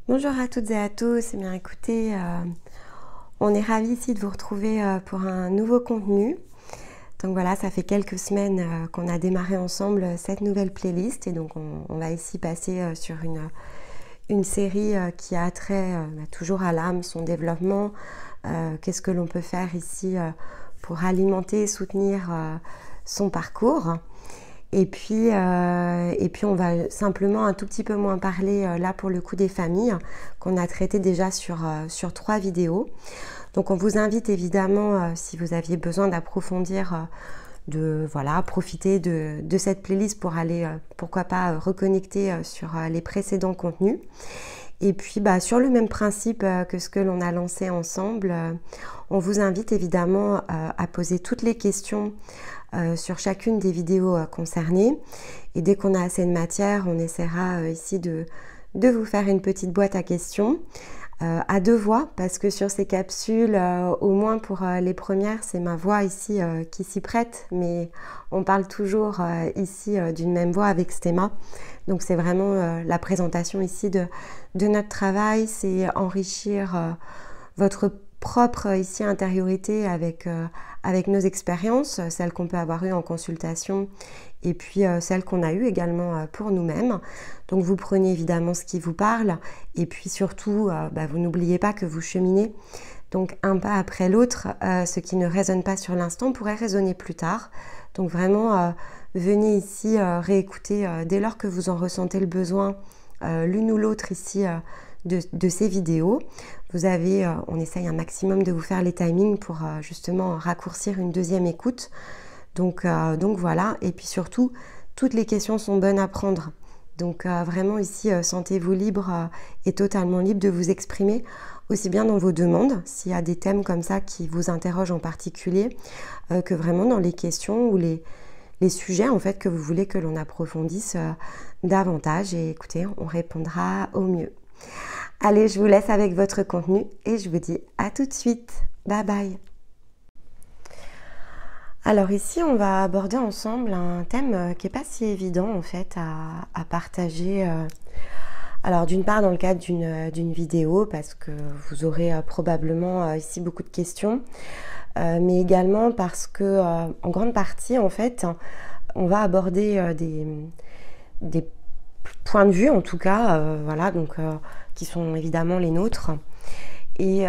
Bonjour à toutes et à tous. Eh bien, écoutez, on est ravis ici de vous retrouver pour un nouveau contenu. Donc voilà, ça fait quelques semaines qu'on a démarré ensemble cette nouvelle playlist et donc on va ici passer sur une série qui a trait toujours à l'âme, son développement. Qu'est-ce que l'on peut faire ici pour alimenter et soutenir son parcours. Et puis on va simplement un tout petit peu moins parler là pour le coup des familles qu'on a traité déjà sur 3 vidéos. Donc on vous invite évidemment, si vous aviez besoin d'approfondir, de profiter de cette playlist pour aller, pourquoi pas, reconnecter sur les précédents contenus. Et puis sur le même principe que ce que l'on a lancé ensemble, on vous invite évidemment à poser toutes les questions sur chacune des vidéos concernées. Et dès qu'on a assez de matière, on essaiera ici de vous faire une petite boîte à questions à 2 voix, parce que sur ces capsules, au moins pour les premières, c'est ma voix ici qui s'y prête, mais on parle toujours ici d'une même voix avec Stéma. Donc c'est vraiment la présentation ici de notre travail, c'est enrichir votre propre ici intériorité avec nos expériences, celles qu'on peut avoir eues en consultation et puis celles qu'on a eues également pour nous-mêmes. Donc vous prenez évidemment ce qui vous parle et puis surtout vous n'oubliez pas que vous cheminez donc un pas après l'autre. Ce qui ne résonne pas sur l'instant pourrait résonner plus tard. Donc vraiment venez ici réécouter dès lors que vous en ressentez le besoin l'une ou l'autre ici de ces vidéos. Vous avez, on essaye un maximum de vous faire les timings pour justement raccourcir une deuxième écoute. Donc voilà, et puis surtout, toutes les questions sont bonnes à prendre. Donc vraiment ici, sentez-vous libre et totalement libre de vous exprimer, aussi bien dans vos demandes, s'il y a des thèmes comme ça qui vous interrogent en particulier, que vraiment dans les questions ou les sujets en fait que vous voulez que l'on approfondisse davantage. Et écoutez, on répondra au mieux. Allez, je vous laisse avec votre contenu et je vous dis à tout de suite. Bye bye. Alors ici, on va aborder ensemble un thème qui n'est pas si évident en fait à partager. Alors d'une part dans le cadre d'une vidéo, parce que vous aurez probablement ici beaucoup de questions, mais également parce que en grande partie en fait, on va aborder des points de vue en tout cas, voilà, donc qui sont évidemment les nôtres et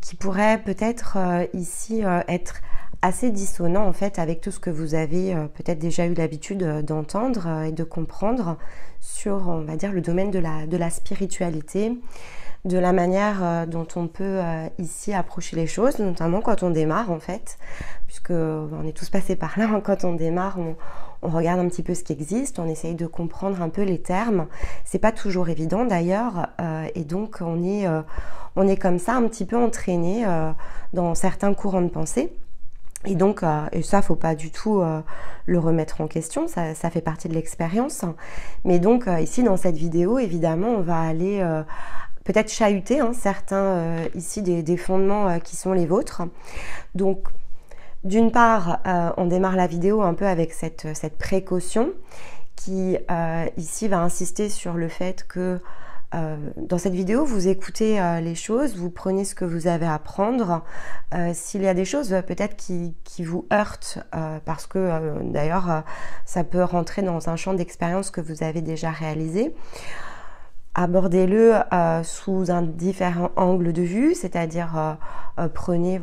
qui pourraient peut-être ici être assez dissonants en fait avec tout ce que vous avez peut-être déjà eu l'habitude d'entendre et de comprendre sur, on va dire, le domaine de la spiritualité, de la manière dont on peut ici approcher les choses, notamment quand on démarre en fait, puisque on est tous passés par là, hein, quand on démarre, on regarde un petit peu ce qui existe, on essaye de comprendre un peu les termes. C'est pas toujours évident d'ailleurs, et donc on est comme ça un petit peu entraîné dans certains courants de pensée. Et donc, et ça, faut pas du tout le remettre en question, ça fait partie de l'expérience. Mais donc, ici, dans cette vidéo, évidemment, on va aller peut-être chahuter certains ici des fondements qui sont les vôtres. Donc, d'une part, on démarre la vidéo un peu avec cette précaution qui, ici, va insister sur le fait que dans cette vidéo, vous écoutez les choses, vous prenez ce que vous avez à prendre. S'il y a des choses peut-être qui vous heurtent, parce que d'ailleurs, ça peut rentrer dans un champ d'expérience que vous avez déjà réalisé, abordez-le sous un différent angle de vue, c'est-à-dire prenez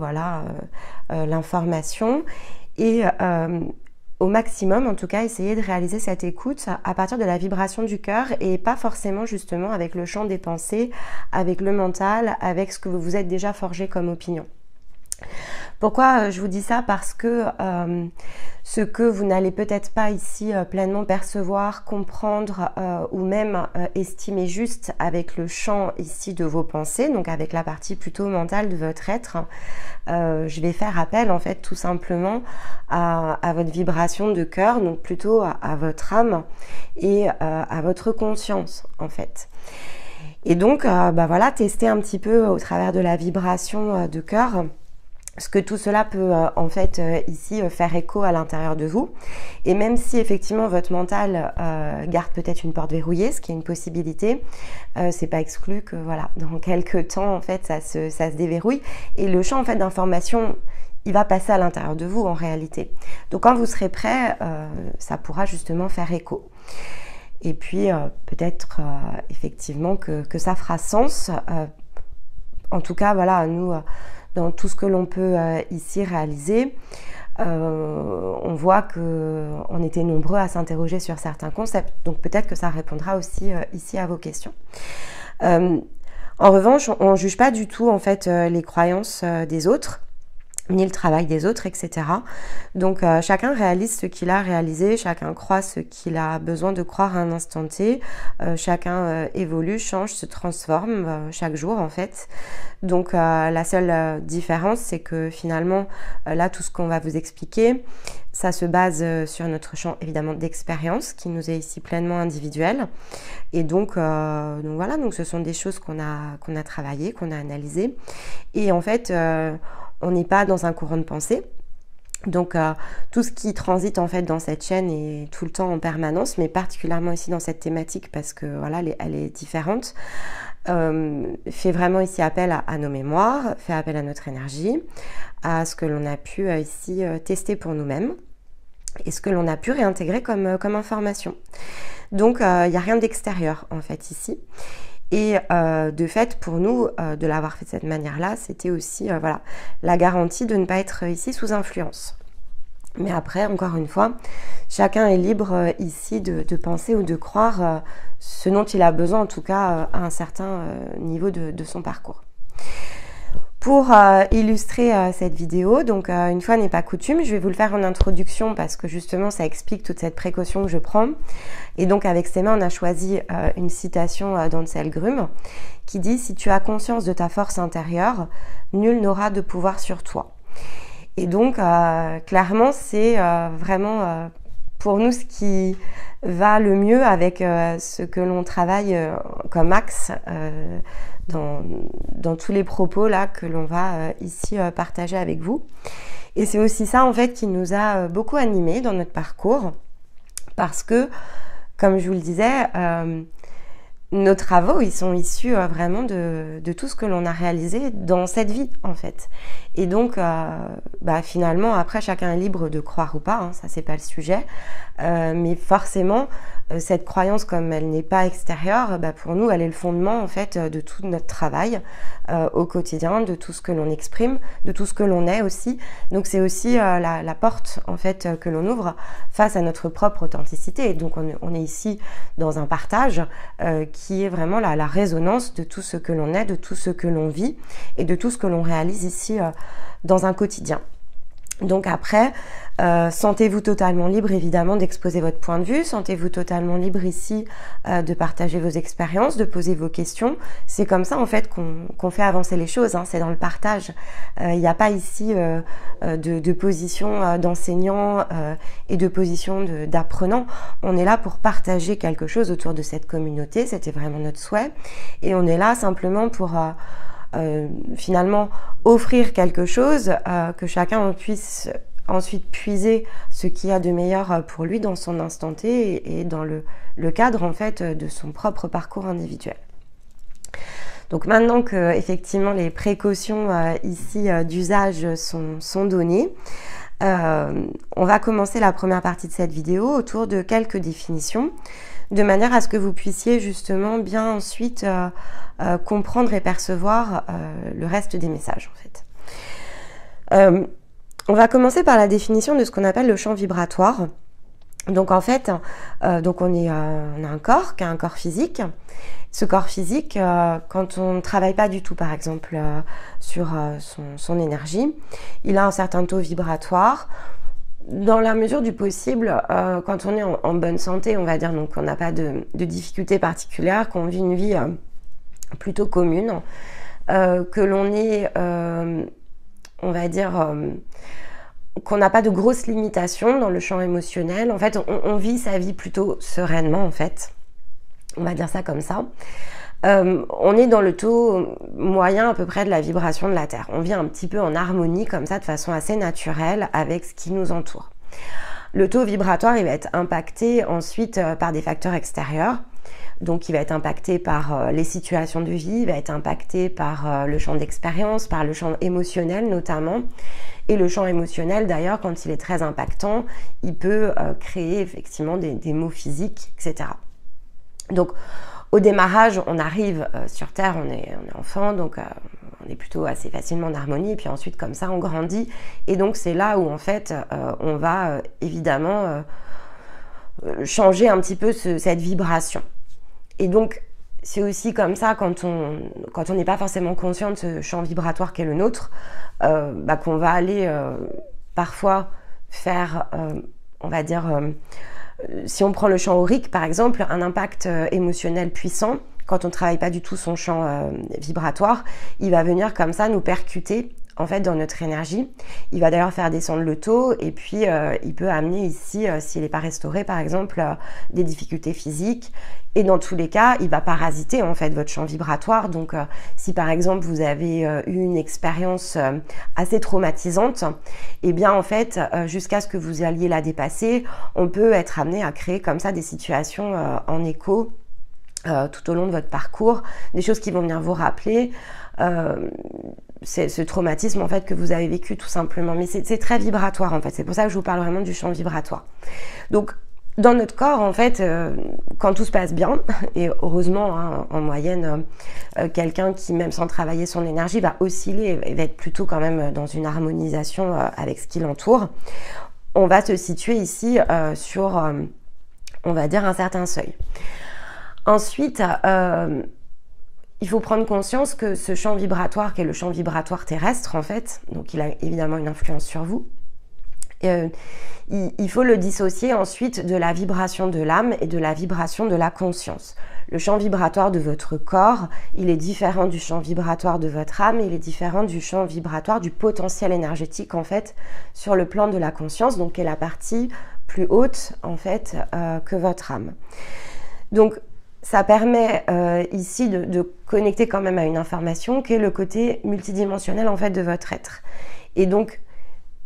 l'information et au maximum, en tout cas, essayez de réaliser cette écoute à partir de la vibration du cœur et pas forcément justement avec le champ des pensées, avec le mental, avec ce que vous vous êtes déjà forgé comme opinion. Pourquoi je vous dis ça? Parce que ce que vous n'allez peut-être pas ici pleinement percevoir, comprendre ou même estimer juste avec le champ ici de vos pensées, donc avec la partie plutôt mentale de votre être, je vais faire appel en fait tout simplement à votre vibration de cœur, donc plutôt à votre âme et à votre conscience en fait. Et donc voilà, tester un petit peu au travers de la vibration de cœur ce que tout cela peut en fait ici faire écho à l'intérieur de vous. Et même si effectivement votre mental garde peut-être une porte verrouillée, ce qui est une possibilité, c'est pas exclu que voilà, dans quelques temps en fait ça se déverrouille. Et le champ en fait d'information, il va passer à l'intérieur de vous en réalité. Donc quand vous serez prêt, ça pourra justement faire écho. Et puis peut-être effectivement que ça fera sens. En tout cas, voilà, nous, dans tout ce que l'on peut ici réaliser, on voit qu'on était nombreux à s'interroger sur certains concepts. Donc peut-être que ça répondra aussi ici à vos questions. En revanche, on ne juge pas du tout en fait les croyances des autres, ni le travail des autres, etc. Donc chacun réalise ce qu'il a réalisé, chacun croit ce qu'il a besoin de croire à un instant T, chacun évolue, change, se transforme chaque jour en fait. Donc la seule différence, c'est que finalement, là, tout ce qu'on va vous expliquer, ça se base sur notre champ évidemment d'expérience qui nous est ici pleinement individuel. Et donc voilà, donc ce sont des choses qu'on a travaillées, qu'on a analysées. Et en fait, on n'est pas dans un courant de pensée. Donc tout ce qui transite en fait dans cette chaîne est tout le temps en permanence, mais particulièrement ici dans cette thématique parce que voilà, elle est différente. Fait vraiment ici appel à nos mémoires, fait appel à notre énergie, à ce que l'on a pu ici tester pour nous-mêmes et ce que l'on a pu réintégrer comme information. Donc il n'y a rien d'extérieur en fait ici. Et de fait, pour nous, de l'avoir fait de cette manière-là, c'était aussi voilà, la garantie de ne pas être ici sous influence. Mais après, encore une fois, chacun est libre ici de penser ou de croire ce dont il a besoin, en tout cas à un certain niveau de son parcours. Pour illustrer cette vidéo, donc une fois n'est pas coutume, je vais vous le faire en introduction parce que justement ça explique toute cette précaution que je prends. Et donc avec ces mains, on a choisi une citation d'Ansel Grum qui dit « Si tu as conscience de ta force intérieure, nul n'aura de pouvoir sur toi ». Et donc clairement c'est vraiment pour nous ce qui va le mieux avec ce que l'on travaille comme axe dans tous les propos là que l'on va ici partager avec vous. Et c'est aussi ça en fait qui nous a beaucoup animés dans notre parcours parce que, comme je vous le disais, nos travaux ils sont issus vraiment de tout ce que l'on a réalisé dans cette vie en fait. Et donc finalement après chacun est libre de croire ou pas, hein, ça c'est pas le sujet, mais forcément cette croyance comme elle n'est pas extérieure, pour nous elle est le fondement en fait de tout notre travail au quotidien, de tout ce que l'on exprime, de tout ce que l'on est aussi. Donc c'est aussi la porte en fait que l'on ouvre face à notre propre authenticité. Et donc on est ici dans un partage qui est vraiment la résonance de tout ce que l'on est, de tout ce que l'on vit et de tout ce que l'on réalise ici dans un quotidien. Donc après, sentez-vous totalement libre évidemment d'exposer votre point de vue, sentez-vous totalement libre ici de partager vos expériences, de poser vos questions. C'est comme ça en fait qu'on fait avancer les choses, hein, c'est dans le partage. Il n'y a pas ici de position d'enseignant et de position d'apprenant. On est là pour partager quelque chose autour de cette communauté, c'était vraiment notre souhait. Et on est là simplement pour finalement offrir quelque chose que chacun puisse ensuite puiser ce qu'il y a de meilleur pour lui dans son instant T et dans le cadre en fait de son propre parcours individuel. Donc maintenant que effectivement les précautions ici d'usage sont données, on va commencer la première partie de cette vidéo autour de quelques définitions, de manière à ce que vous puissiez justement bien ensuite comprendre et percevoir le reste des messages en fait. On va commencer par la définition de ce qu'on appelle le champ vibratoire. Donc en fait, on a un corps qui a un corps physique. Ce corps physique, quand on ne travaille pas du tout par exemple sur son énergie, il a un certain taux vibratoire. Dans la mesure du possible, quand on est en bonne santé, on va dire, donc on n'a pas de difficultés particulières, qu'on vit une vie plutôt commune, que l'on est, on va dire, qu'on n'a pas de grosses limitations dans le champ émotionnel. En fait, on vit sa vie plutôt sereinement, en fait. On va dire ça comme ça. on est dans le taux moyen à peu près de la vibration de la Terre. On vit un petit peu en harmonie comme ça, de façon assez naturelle avec ce qui nous entoure. Le taux vibratoire, il va être impacté ensuite par des facteurs extérieurs. Donc il va être impacté par les situations de vie, il va être impacté par le champ d'expérience, par le champ émotionnel notamment. Et le champ émotionnel, d'ailleurs, quand il est très impactant, il peut créer effectivement des maux physiques, etc. Donc, au démarrage, on arrive sur Terre, on est enfant, donc on est plutôt assez facilement en harmonie. Et puis ensuite, comme ça, on grandit. Et donc, c'est là où, en fait, on va évidemment changer un petit peu cette vibration. Et donc, c'est aussi comme ça, quand on n'est pas forcément conscient de ce champ vibratoire qu'est le nôtre, qu'on va aller parfois faire, on va dire, si on prend le champ aurique par exemple, un impact émotionnel puissant, quand on ne travaille pas du tout son champ vibratoire, il va venir comme ça nous percuter en fait dans notre énergie. Il va d'ailleurs faire descendre le taux et puis il peut amener ici, s'il n'est pas restauré par exemple, des difficultés physiques. Et dans tous les cas, il va parasiter en fait votre champ vibratoire. Donc si par exemple vous avez eu une expérience assez traumatisante, eh bien en fait, jusqu'à ce que vous alliez la dépasser, on peut être amené à créer comme ça des situations en écho tout au long de votre parcours, des choses qui vont venir vous rappeler c'est ce traumatisme en fait que vous avez vécu tout simplement. Mais c'est très vibratoire en fait, c'est pour ça que je vous parle vraiment du champ vibratoire. Donc dans notre corps en fait, quand tout se passe bien, et heureusement hein, en moyenne, quelqu'un qui même sans travailler son énergie va osciller et va être plutôt quand même dans une harmonisation avec ce qui l'entoure, on va se situer ici sur, on va dire, un certain seuil. Ensuite, il faut prendre conscience que ce champ vibratoire, qui est le champ vibratoire terrestre en fait, donc il a évidemment une influence sur vous, il faut le dissocier ensuite de la vibration de l'âme et de la vibration de la conscience. Le champ vibratoire de votre corps, il est différent du champ vibratoire de votre âme, il est différent du champ vibratoire du potentiel énergétique en fait sur le plan de la conscience, donc qui est la partie plus haute en fait que votre âme. Donc ça permet ici de connecter quand même à une information qui est le côté multidimensionnel en fait de votre être. Et donc,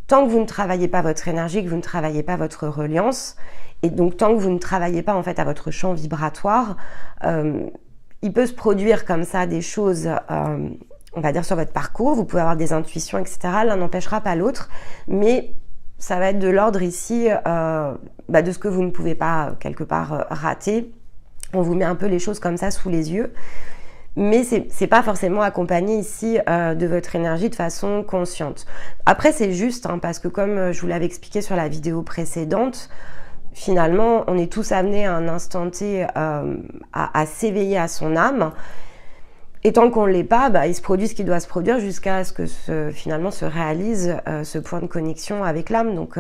tant que vous ne travaillez pas votre énergie, que vous ne travaillez pas votre reliance, et donc tant que vous ne travaillez pas en fait à votre champ vibratoire, il peut se produire comme ça des choses, on va dire sur votre parcours, vous pouvez avoir des intuitions, etc. L'un n'empêchera pas l'autre, mais ça va être de l'ordre ici de ce que vous ne pouvez pas quelque part rater. On vous met un peu les choses comme ça sous les yeux, mais c'est pas forcément accompagné ici de votre énergie de façon consciente. Après c'est juste hein, parce que comme je vous l'avais expliqué sur la vidéo précédente, finalement on est tous amenés à un instant T à s'éveiller à son âme, et tant qu'on ne l'est pas, il se produit ce qui doit se produire jusqu'à ce que finalement se réalise ce point de connexion avec l'âme. Donc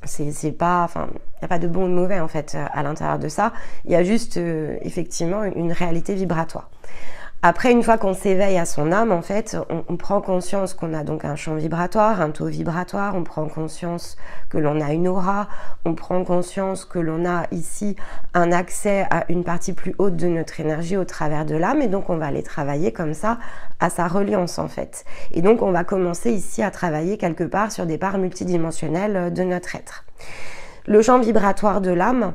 c'est pas, enfin, il n'y a pas de bon ou de mauvais en fait à l'intérieur de ça. Il y a juste effectivement une réalité vibratoire. Après, une fois qu'on s'éveille à son âme, en fait, on prend conscience qu'on a donc un champ vibratoire, un taux vibratoire, on prend conscience que l'on a une aura, on prend conscience que l'on a ici un accès à une partie plus haute de notre énergie au travers de l'âme, et donc on va aller travailler comme ça à sa reliance en fait. Et donc on va commencer ici à travailler quelque part sur des parts multidimensionnelles de notre être. Le champ vibratoire de l'âme,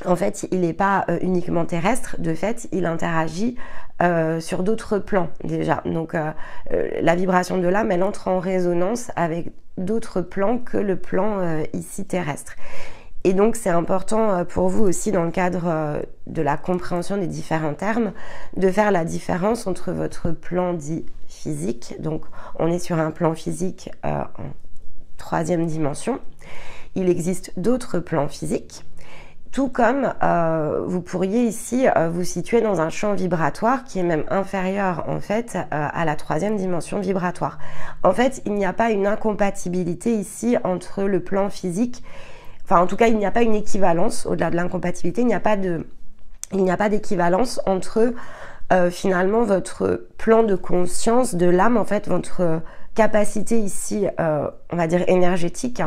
en fait, il n'est pas uniquement terrestre, de fait, il interagit sur d'autres plans déjà. Donc la vibration de l'âme, elle entre en résonance avec d'autres plans que le plan ici terrestre. Et donc c'est important pour vous aussi dans le cadre de la compréhension des différents termes, de faire la différence entre votre plan dit physique, donc on est sur un plan physique en 3e dimension, il existe d'autres plans physiques, tout comme vous pourriez ici vous situer dans un champ vibratoire qui est même inférieur en fait à la 3e dimension vibratoire. En fait, il n'y a pas une incompatibilité ici entre le plan physique, enfin en tout cas il n'y a pas une équivalence, au-delà de l'incompatibilité, il n'y a pas d'équivalence entre finalement votre plan de conscience de l'âme, en fait votre capacité ici, on va dire énergétique,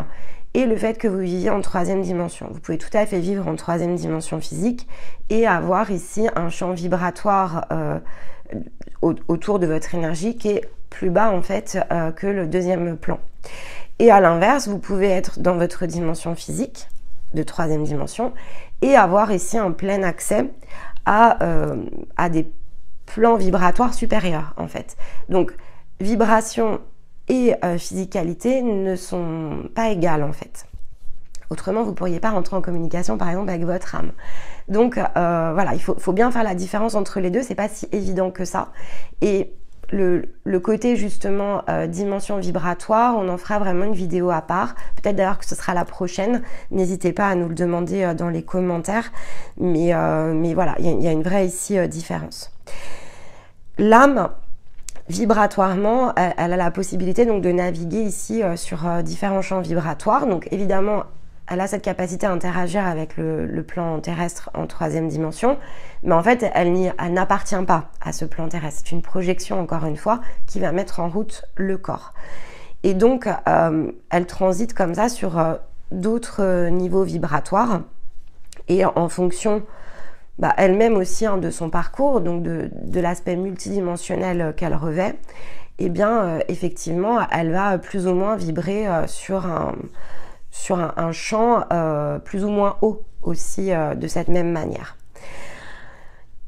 et le fait que vous viviez en 3e dimension. Vous pouvez tout à fait vivre en 3e dimension physique et avoir ici un champ vibratoire autour de votre énergie qui est plus bas en fait que le 2e plan. Et à l'inverse, vous pouvez être dans votre dimension physique de 3e dimension et avoir ici un plein accès à des plans vibratoires supérieurs en fait. Donc vibration et physicalité ne sont pas égales en fait. Autrement, vous ne pourriez pas rentrer en communication par exemple avec votre âme. Donc voilà, il faut bien faire la différence entre les deux, c'est pas si évident que ça. Et le côté justement dimension vibratoire, on en fera vraiment une vidéo à part. Peut-être d'ailleurs que ce sera la prochaine. N'hésitez pas à nous le demander dans les commentaires. Mais voilà, il y a une vraie ici différence. L'âme, vibratoirement, elle a la possibilité donc de naviguer ici sur différents champs vibratoires. Donc évidemment, elle a cette capacité à interagir avec le plan terrestre en 3e dimension, mais en fait, elle n'appartient pas à ce plan terrestre. C'est une projection, encore une fois, qui va mettre en route le corps. Et donc, elle transite comme ça sur d'autres niveaux vibratoires, et en fonction elle-même aussi de son parcours, donc de l'aspect multidimensionnel qu'elle revêt, et bien, effectivement, elle va plus ou moins vibrer sur un champ plus ou moins haut aussi de cette même manière.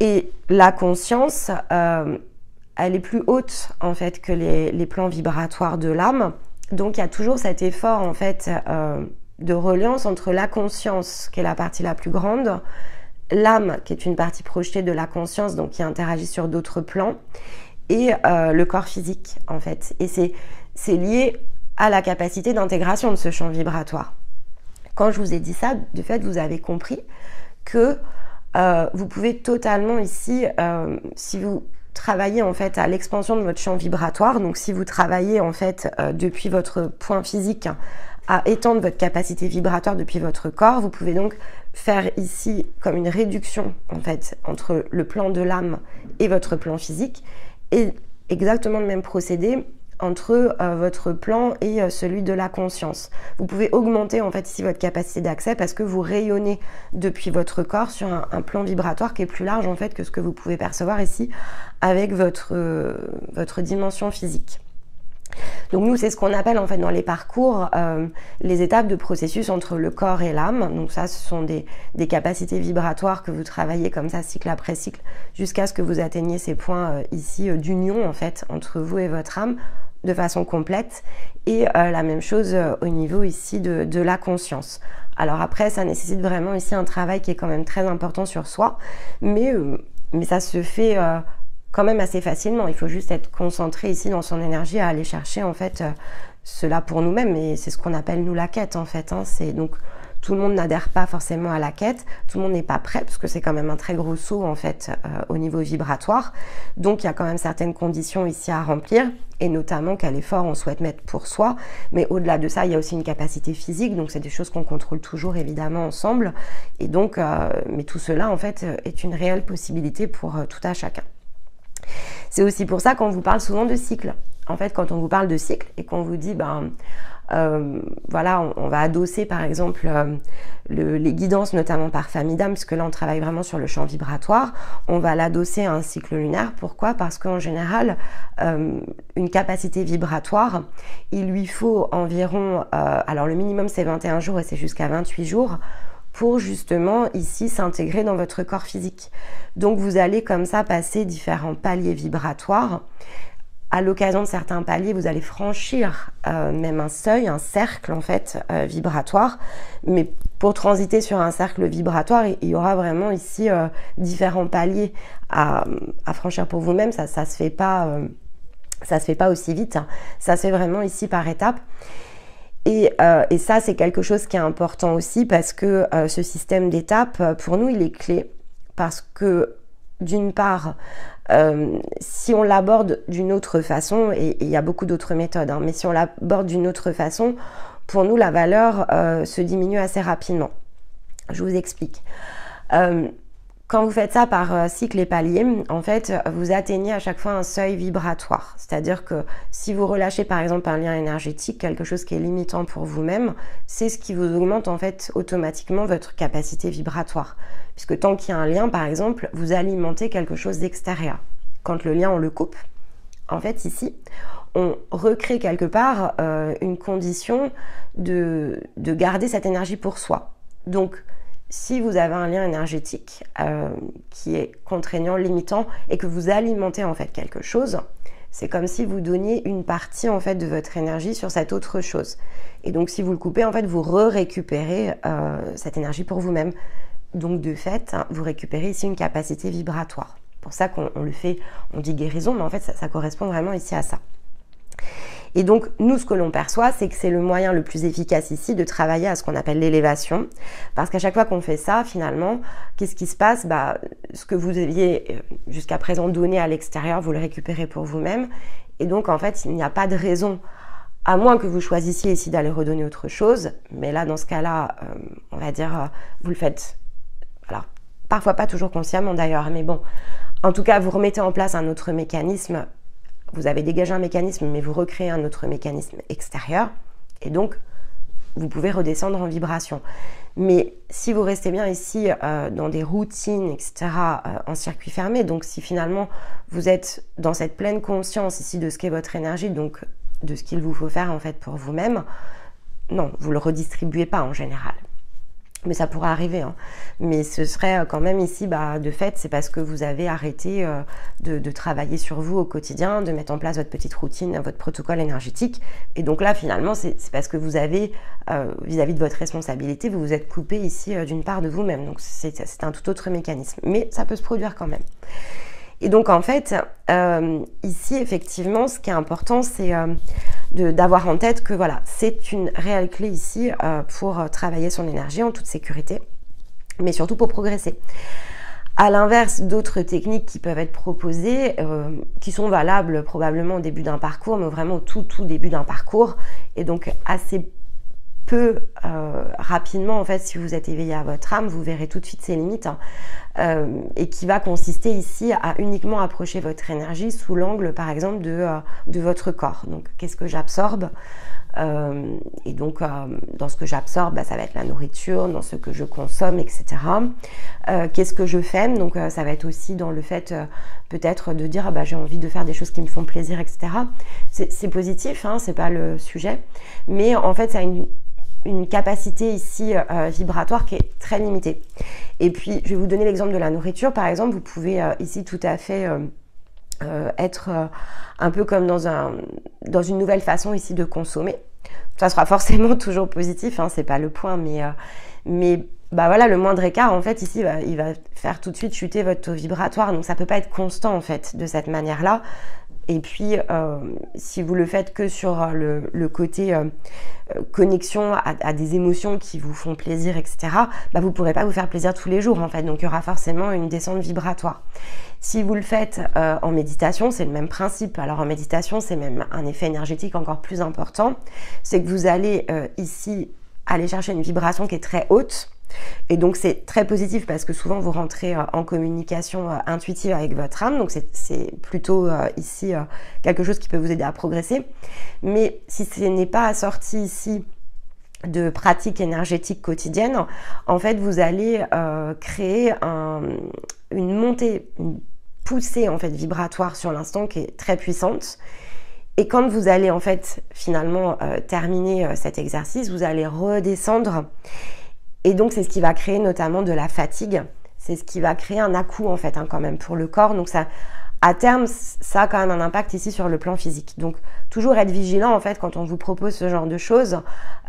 Et la conscience, elle est plus haute en fait que les plans vibratoires de l'âme. Donc il y a toujours cet effort en fait de reliance entre la conscience, qui est la partie la plus grande, l'âme, qui est une partie projetée de la conscience, donc qui interagit sur d'autres plans, et le corps physique en fait. Et c'est lié à la capacité d'intégration de ce champ vibratoire. Quand je vous ai dit ça, de fait, vous avez compris que vous pouvez totalement ici, si vous travaillez en fait à l'expansion de votre champ vibratoire, donc si vous travaillez en fait depuis votre point physique à étendre votre capacité vibratoire depuis votre corps, vous pouvez donc faire ici comme une réduction en fait entre le plan de l'âme et votre plan physique, et exactement le même procédé entre votre plan et celui de la conscience. Vous pouvez augmenter en fait ici votre capacité d'accès parce que vous rayonnez depuis votre corps sur un plan vibratoire qui est plus large en fait que ce que vous pouvez percevoir ici avec votre dimension physique. Donc nous, c'est ce qu'on appelle en fait dans les parcours les étapes de processus entre le corps et l'âme. Donc ça, ce sont des capacités vibratoires que vous travaillez comme ça cycle après cycle jusqu'à ce que vous atteigniez ces points ici d'union en fait entre vous et votre âme de façon complète, et la même chose au niveau ici de la conscience. Alors après, ça nécessite vraiment ici un travail qui est quand même très important sur soi, mais ça se fait quand même assez facilement. Il faut juste être concentré ici dans son énergie à aller chercher en fait cela pour nous-mêmes, et c'est ce qu'on appelle nous la quête en fait. C'est donc tout le monde n'adhère pas forcément à la quête, tout le monde n'est pas prêt parce que c'est quand même un très gros saut en fait au niveau vibratoire. Donc il y a quand même certaines conditions ici à remplir, et notamment quel effort on souhaite mettre pour soi. Mais au-delà de ça, il y a aussi une capacité physique, donc c'est des choses qu'on contrôle toujours évidemment ensemble. Et donc, mais tout cela en fait est une réelle possibilité pour tout à chacun. C'est aussi pour ça qu'on vous parle souvent de cycle. En fait, quand on vous parle de cycle et qu'on vous dit voilà, on va adosser par exemple les guidances, notamment par famille d'âme, parce que là on travaille vraiment sur le champ vibratoire, on va l'adosser à un cycle lunaire. Pourquoi? Parce qu'en général, une capacité vibratoire, il lui faut environ, alors le minimum c'est 21 jours et c'est jusqu'à 28 jours, pour justement ici s'intégrer dans votre corps physique. Donc vous allez comme ça passer différents paliers vibratoires. À l'occasion de certains paliers, vous allez franchir même un seuil, un cercle en fait vibratoire. Mais pour transiter sur un cercle vibratoire, il y aura vraiment ici différents paliers à franchir pour vous-même. Ça se fait pas aussi vite. Ça se fait vraiment ici par étapes. Et ça, c'est quelque chose qui est important aussi parce que ce système d'étapes, pour nous, il est clé. Parce que d'une part, si on l'aborde d'une autre façon, et il y a beaucoup d'autres méthodes, hein, mais si on l'aborde d'une autre façon, pour nous, la valeur se diminue assez rapidement. Je vous explique. Quand vous faites ça par cycle et palier, en fait, vous atteignez à chaque fois un seuil vibratoire. C'est-à-dire que si vous relâchez par exemple un lien énergétique, quelque chose qui est limitant pour vous-même, c'est ce qui vous augmente en fait automatiquement votre capacité vibratoire. Puisque tant qu'il y a un lien, par exemple, vous alimentez quelque chose d'extérieur. Quand le lien, on le coupe, en fait, ici, on recrée quelque part une condition de garder cette énergie pour soi. Donc, si vous avez un lien énergétique qui est contraignant, limitant, et que vous alimentez en fait quelque chose, c'est comme si vous donniez une partie en fait de votre énergie sur cette autre chose. Et donc si vous le coupez, en fait, vous récupérez cette énergie pour vous-même. Donc de fait, vous récupérez ici une capacité vibratoire. C'est pour ça qu'on le fait, on dit guérison, mais en fait ça correspond vraiment ici à ça. Et donc, nous, ce que l'on perçoit, c'est que c'est le moyen le plus efficace ici de travailler à ce qu'on appelle l'élévation. Parce qu'à chaque fois qu'on fait ça, finalement, qu'est-ce qui se passe? Ce que vous aviez jusqu'à présent donné à l'extérieur, vous le récupérez pour vous-même. Et donc, en fait, il n'y a pas de raison, à moins que vous choisissiez ici d'aller redonner autre chose. Mais là, dans ce cas-là, on va dire, vous le faites, alors, parfois pas toujours consciemment d'ailleurs, mais bon, en tout cas, vous remettez en place un autre mécanisme. Vous avez dégagé un mécanisme, mais vous recréez un autre mécanisme extérieur. Et donc, vous pouvez redescendre en vibration. Mais si vous restez bien ici dans des routines, etc., en circuit fermé, donc si finalement vous êtes dans cette pleine conscience ici de ce qu'est votre énergie, donc de ce qu'il vous faut faire en fait pour vous-même, non, vous ne le redistribuez pas en général. Mais ça pourrait arriver, hein. Mais ce serait quand même ici, de fait, c'est parce que vous avez arrêté de travailler sur vous au quotidien, de mettre en place votre petite routine, votre protocole énergétique. Et donc là, finalement, c'est parce que vous avez, vis-à-vis de votre responsabilité, vous vous êtes coupé ici d'une part de vous-même. Donc c'est un tout autre mécanisme. Mais ça peut se produire quand même. Et donc en fait, ici, effectivement, ce qui est important, c'est d'avoir en tête que voilà, c'est une réelle clé ici pour travailler son énergie en toute sécurité, mais surtout pour progresser. À l'inverse d'autres techniques qui peuvent être proposées, qui sont valables probablement au début d'un parcours, mais vraiment au tout début d'un parcours, et donc assez peu rapidement, en fait, si vous êtes éveillé à votre âme, vous verrez tout de suite ses limites, et qui va consister ici à uniquement approcher votre énergie sous l'angle, par exemple, de votre corps. Donc, qu'est-ce que j'absorbe? Et donc, dans ce que j'absorbe, ça va être la nourriture, dans ce que je consomme, etc. Qu'est-ce que je fais? Donc, ça va être aussi dans le fait, peut-être, de dire j'ai envie de faire des choses qui me font plaisir, etc. C'est positif, hein, c'est pas le sujet. Mais en fait, ça a une capacité ici vibratoire qui est très limitée. Et puis, je vais vous donner l'exemple de la nourriture. Par exemple, vous pouvez ici tout à fait être un peu comme dans une nouvelle façon ici de consommer. Ça sera forcément toujours positif, hein, c'est pas le point, mais voilà, le moindre écart, en fait, ici, il va faire tout de suite chuter votre taux vibratoire. Donc, ça peut pas être constant, en fait, de cette manière-là. Et puis, si vous le faites que sur le côté connexion à des émotions qui vous font plaisir, etc., vous ne pourrez pas vous faire plaisir tous les jours, en fait. Donc, il y aura forcément une descente vibratoire. Si vous le faites en méditation, c'est le même principe. Alors, en méditation, c'est même un effet énergétique encore plus important. C'est que vous allez ici aller chercher une vibration qui est très haute. Et donc c'est très positif parce que souvent vous rentrez en communication intuitive avec votre âme, donc c'est plutôt ici quelque chose qui peut vous aider à progresser. Mais si ce n'est pas assorti ici de pratiques énergétiques quotidiennes, en fait vous allez créer une montée, une poussée en fait vibratoire sur l'instant qui est très puissante. Et quand vous allez en fait finalement terminer cet exercice, vous allez redescendre. Et donc, c'est ce qui va créer notamment de la fatigue. C'est ce qui va créer un à-coup, en fait, quand même, pour le corps. Donc, ça, à terme, ça a quand même un impact ici sur le plan physique. Donc, toujours être vigilant, en fait, quand on vous propose ce genre de choses.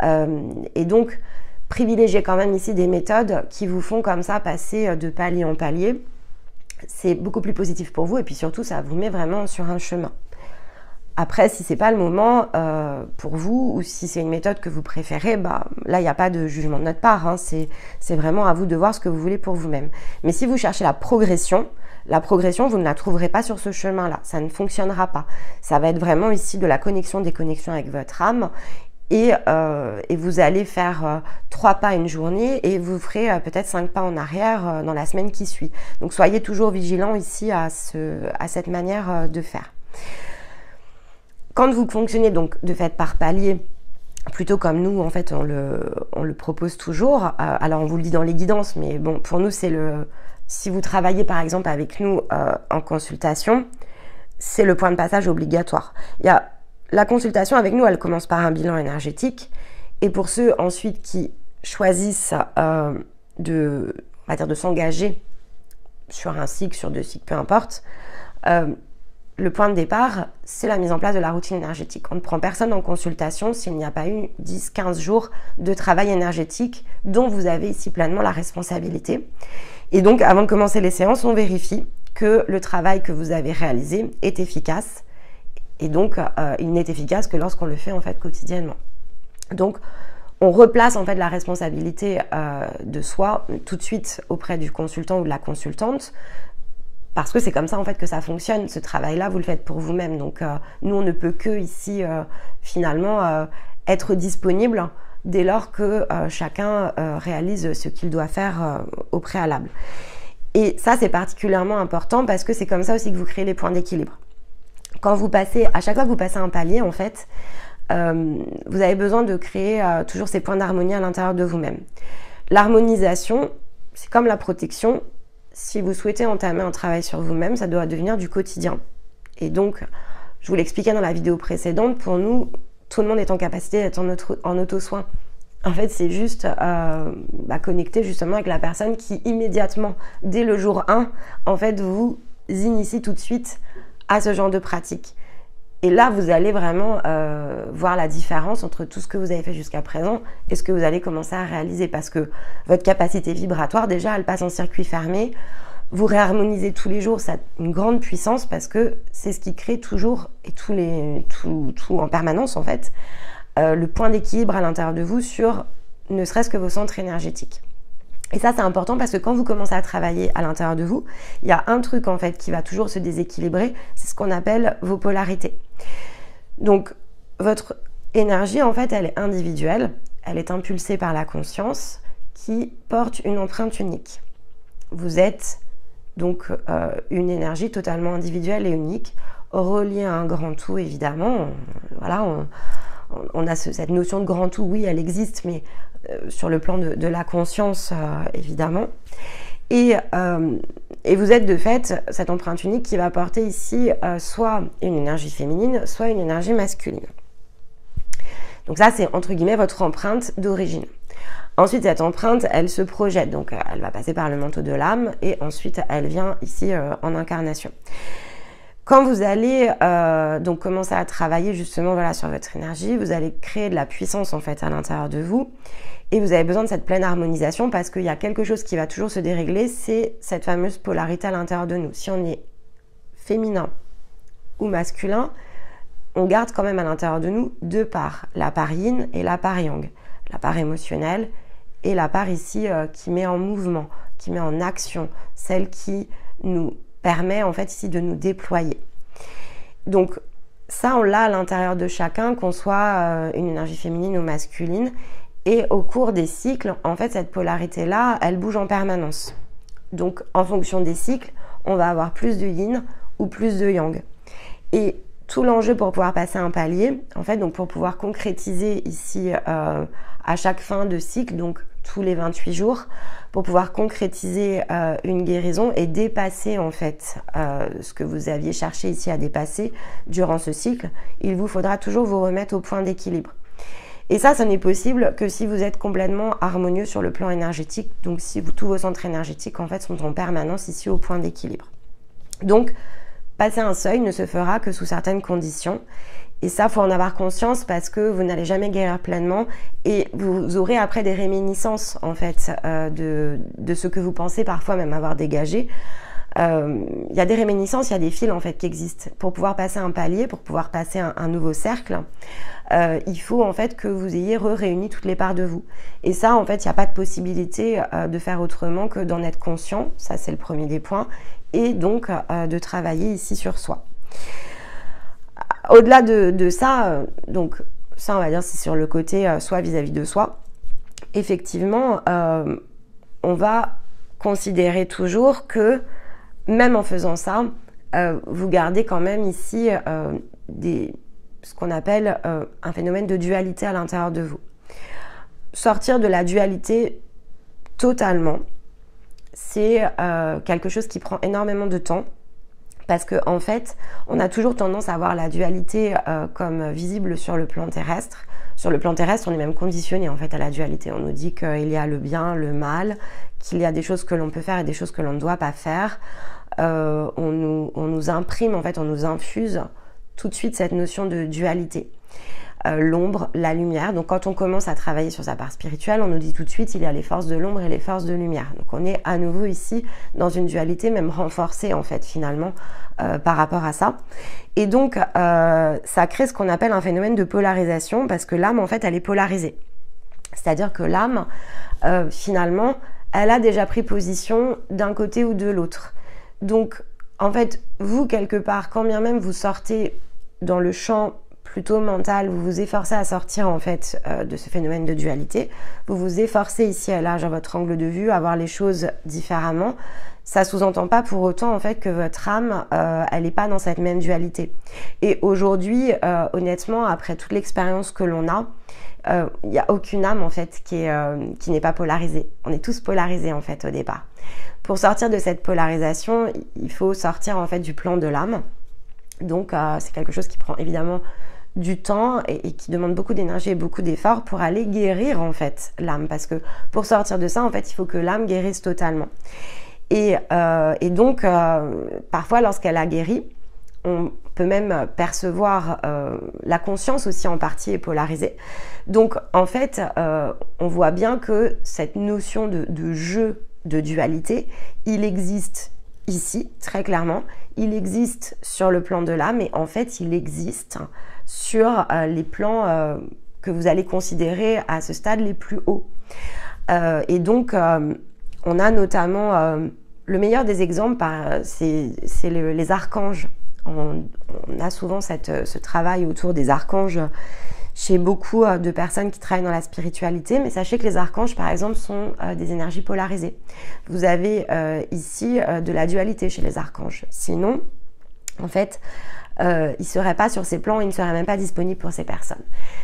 Et donc, privilégier quand même ici des méthodes qui vous font comme ça passer de palier en palier. C'est beaucoup plus positif pour vous. Et puis surtout, ça vous met vraiment sur un chemin. Après, si c'est pas le moment pour vous ou si c'est une méthode que vous préférez, là, il n'y a pas de jugement de notre part. Hein. C'est vraiment à vous de voir ce que vous voulez pour vous-même. Mais si vous cherchez la progression, vous ne la trouverez pas sur ce chemin-là. Ça ne fonctionnera pas. Ça va être vraiment ici de la connexion, des connexions avec votre âme et vous allez faire 3 pas une journée et vous ferez peut-être 5 pas en arrière dans la semaine qui suit. Donc soyez toujours vigilants ici à cette manière de faire. Quand vous fonctionnez donc de fait par palier, plutôt comme nous en fait on le propose toujours, alors on vous le dit dans les guidances, mais bon pour nous c'est si vous travaillez par exemple avec nous en consultation, c'est le point de passage obligatoire. La consultation avec nous, elle commence par un bilan énergétique. Et pour ceux ensuite qui choisissent de s'engager sur un cycle, sur 2 cycles, peu importe, le point de départ, c'est la mise en place de la routine énergétique. On ne prend personne en consultation s'il n'y a pas eu 10-15 jours de travail énergétique dont vous avez ici pleinement la responsabilité. Et donc, avant de commencer les séances, on vérifie que le travail que vous avez réalisé est efficace. Et donc, il n'est efficace que lorsqu'on le fait en fait quotidiennement. Donc, on replace en fait la responsabilité de soi tout de suite auprès du consultant ou de la consultante, parce que c'est comme ça en fait que ça fonctionne. Ce travail-là, vous le faites pour vous-même. Donc, nous, on ne peut que ici finalement être disponible dès lors que chacun réalise ce qu'il doit faire au préalable. Et ça, c'est particulièrement important parce que c'est comme ça aussi que vous créez les points d'équilibre. À chaque fois que vous passez un palier, en fait, vous avez besoin de créer toujours ces points d'harmonie à l'intérieur de vous-même. L'harmonisation, c'est comme la protection. Si vous souhaitez entamer un travail sur vous-même, ça doit devenir du quotidien. Et donc, je vous l'expliquais dans la vidéo précédente, pour nous, tout le monde est en capacité d'être en auto-soin. En fait, c'est juste connecter justement avec la personne qui immédiatement, dès le jour 1, en fait, vous initie tout de suite à ce genre de pratique. Et là, vous allez vraiment voir la différence entre tout ce que vous avez fait jusqu'à présent et ce que vous allez commencer à réaliser, parce que votre capacité vibratoire, déjà, elle passe en circuit fermé. Vous réharmonisez tous les jours, ça a une grande puissance parce que c'est ce qui crée toujours et tout en permanence en fait, le point d'équilibre à l'intérieur de vous sur ne serait-ce que vos centres énergétiques. Et ça, c'est important parce que quand vous commencez à travailler à l'intérieur de vous, il y a un truc en fait qui va toujours se déséquilibrer, c'est ce qu'on appelle vos polarités. Donc, votre énergie, en fait, elle est individuelle, elle est impulsée par la conscience qui porte une empreinte unique. Vous êtes donc une énergie totalement individuelle et unique, reliée à un grand tout, évidemment. Voilà, on a cette notion de grand tout, oui, elle existe, mais sur le plan de la conscience, évidemment. Et vous êtes de fait cette empreinte unique qui va porter ici soit une énergie féminine, soit une énergie masculine. Donc ça, c'est entre guillemets votre empreinte d'origine. Ensuite, cette empreinte, elle se projette, donc elle va passer par le manteau de l'âme et ensuite elle vient ici en incarnation. Quand vous allez donc commencer à travailler justement voilà, sur votre énergie, vous allez créer de la puissance en fait à l'intérieur de vous et vous avez besoin de cette pleine harmonisation parce qu'il y a quelque chose qui va toujours se dérégler, c'est cette fameuse polarité à l'intérieur de nous. Si on est féminin ou masculin, on garde quand même à l'intérieur de nous 2 parts, la part yin et la part yang, la part émotionnelle et la part ici qui met en mouvement, qui met en action, celle qui nous permet en fait ici de nous déployer. Donc ça, on l'a à l'intérieur de chacun, qu'on soit une énergie féminine ou masculine. Et au cours des cycles, en fait, cette polarité-là, elle bouge en permanence. Donc, en fonction des cycles, on va avoir plus de yin ou plus de yang. Et tout l'enjeu pour pouvoir passer un palier, en fait, donc pour pouvoir concrétiser ici à chaque fin de cycle, donc tous les 28 jours, pour pouvoir concrétiser une guérison et dépasser en fait ce que vous aviez cherché ici à dépasser durant ce cycle, il vous faudra toujours vous remettre au point d'équilibre. Et ça n'est possible que si vous êtes complètement harmonieux sur le plan énergétique, donc si tous vos centres énergétiques en fait sont en permanence ici au point d'équilibre. Donc, passer un seuil ne se fera que sous certaines conditions. Et ça, il faut en avoir conscience parce que vous n'allez jamais guérir pleinement et vous aurez après des réminiscences en fait de ce que vous pensez parfois même avoir dégagé. Il y a des réminiscences, il y a des fils en fait qui existent. Pour pouvoir passer un palier, pour pouvoir passer un nouveau cercle, il faut en fait que vous ayez réuni toutes les parts de vous. Et ça, en fait, il n'y a pas de possibilité de faire autrement que d'en être conscient. Ça, c'est le premier des points. Et donc, de travailler ici sur soi. Au-delà de ça, donc ça on va dire c'est sur le côté soit vis-à-vis de soi. Effectivement, on va considérer toujours que même en faisant ça, vous gardez quand même ici ce qu'on appelle un phénomène de dualité à l'intérieur de vous. Sortir de la dualité totalement, c'est quelque chose qui prend énormément de temps parce que en fait, on a toujours tendance à voir la dualité comme visible sur le plan terrestre. Sur le plan terrestre, on est même conditionné en fait à la dualité. On nous dit qu'il y a le bien, le mal, qu'il y a des choses que l'on peut faire et des choses que l'on ne doit pas faire. On nous imprime, en fait, on nous infuse tout de suite cette notion de dualité. L'ombre, la lumière. Donc quand on commence à travailler sur sa part spirituelle, on nous dit tout de suite il y a les forces de l'ombre et les forces de lumière. Donc on est à nouveau ici dans une dualité, même renforcée en fait finalement par rapport à ça. Et donc ça crée ce qu'on appelle un phénomène de polarisation parce que l'âme en fait elle est polarisée. C'est-à-dire que l'âme finalement elle a déjà pris position d'un côté ou de l'autre. Donc en fait vous quelque part quand bien même vous sortez dans le champ plutôt mental, vous vous efforcez à sortir en fait de ce phénomène de dualité, vous vous efforcez ici et là, genre votre angle de vue, à voir les choses différemment. Ça sous-entend pas pour autant en fait que votre âme, elle n'est pas dans cette même dualité. Et aujourd'hui, honnêtement, après toute l'expérience que l'on a, il n'y a aucune âme en fait qui n'est pas polarisée. On est tous polarisés en fait au départ. Pour sortir de cette polarisation, il faut sortir en fait du plan de l'âme. Donc c'est quelque chose qui prend évidemment du temps et qui demande beaucoup d'énergie et beaucoup d'efforts pour aller guérir en fait l'âme, parce que pour sortir de ça en fait il faut que l'âme guérisse totalement et donc parfois lorsqu'elle a guéri on peut même percevoir la conscience aussi en partie est polarisée. Donc en fait on voit bien que cette notion de jeu de dualité il existe ici très clairement, il existe sur le plan de l'âme et en fait il existe sur les plans que vous allez considérer à ce stade les plus hauts. Et donc, on a notamment le meilleur des exemples, c'est les archanges. On a souvent ce travail autour des archanges chez beaucoup de personnes qui travaillent dans la spiritualité, mais sachez que les archanges, par exemple, sont des énergies polarisées. Vous avez ici de la dualité chez les archanges. Sinon, en fait, ils ne seraient pas sur ces plans, ils ne seraient même pas disponibles pour ces personnes.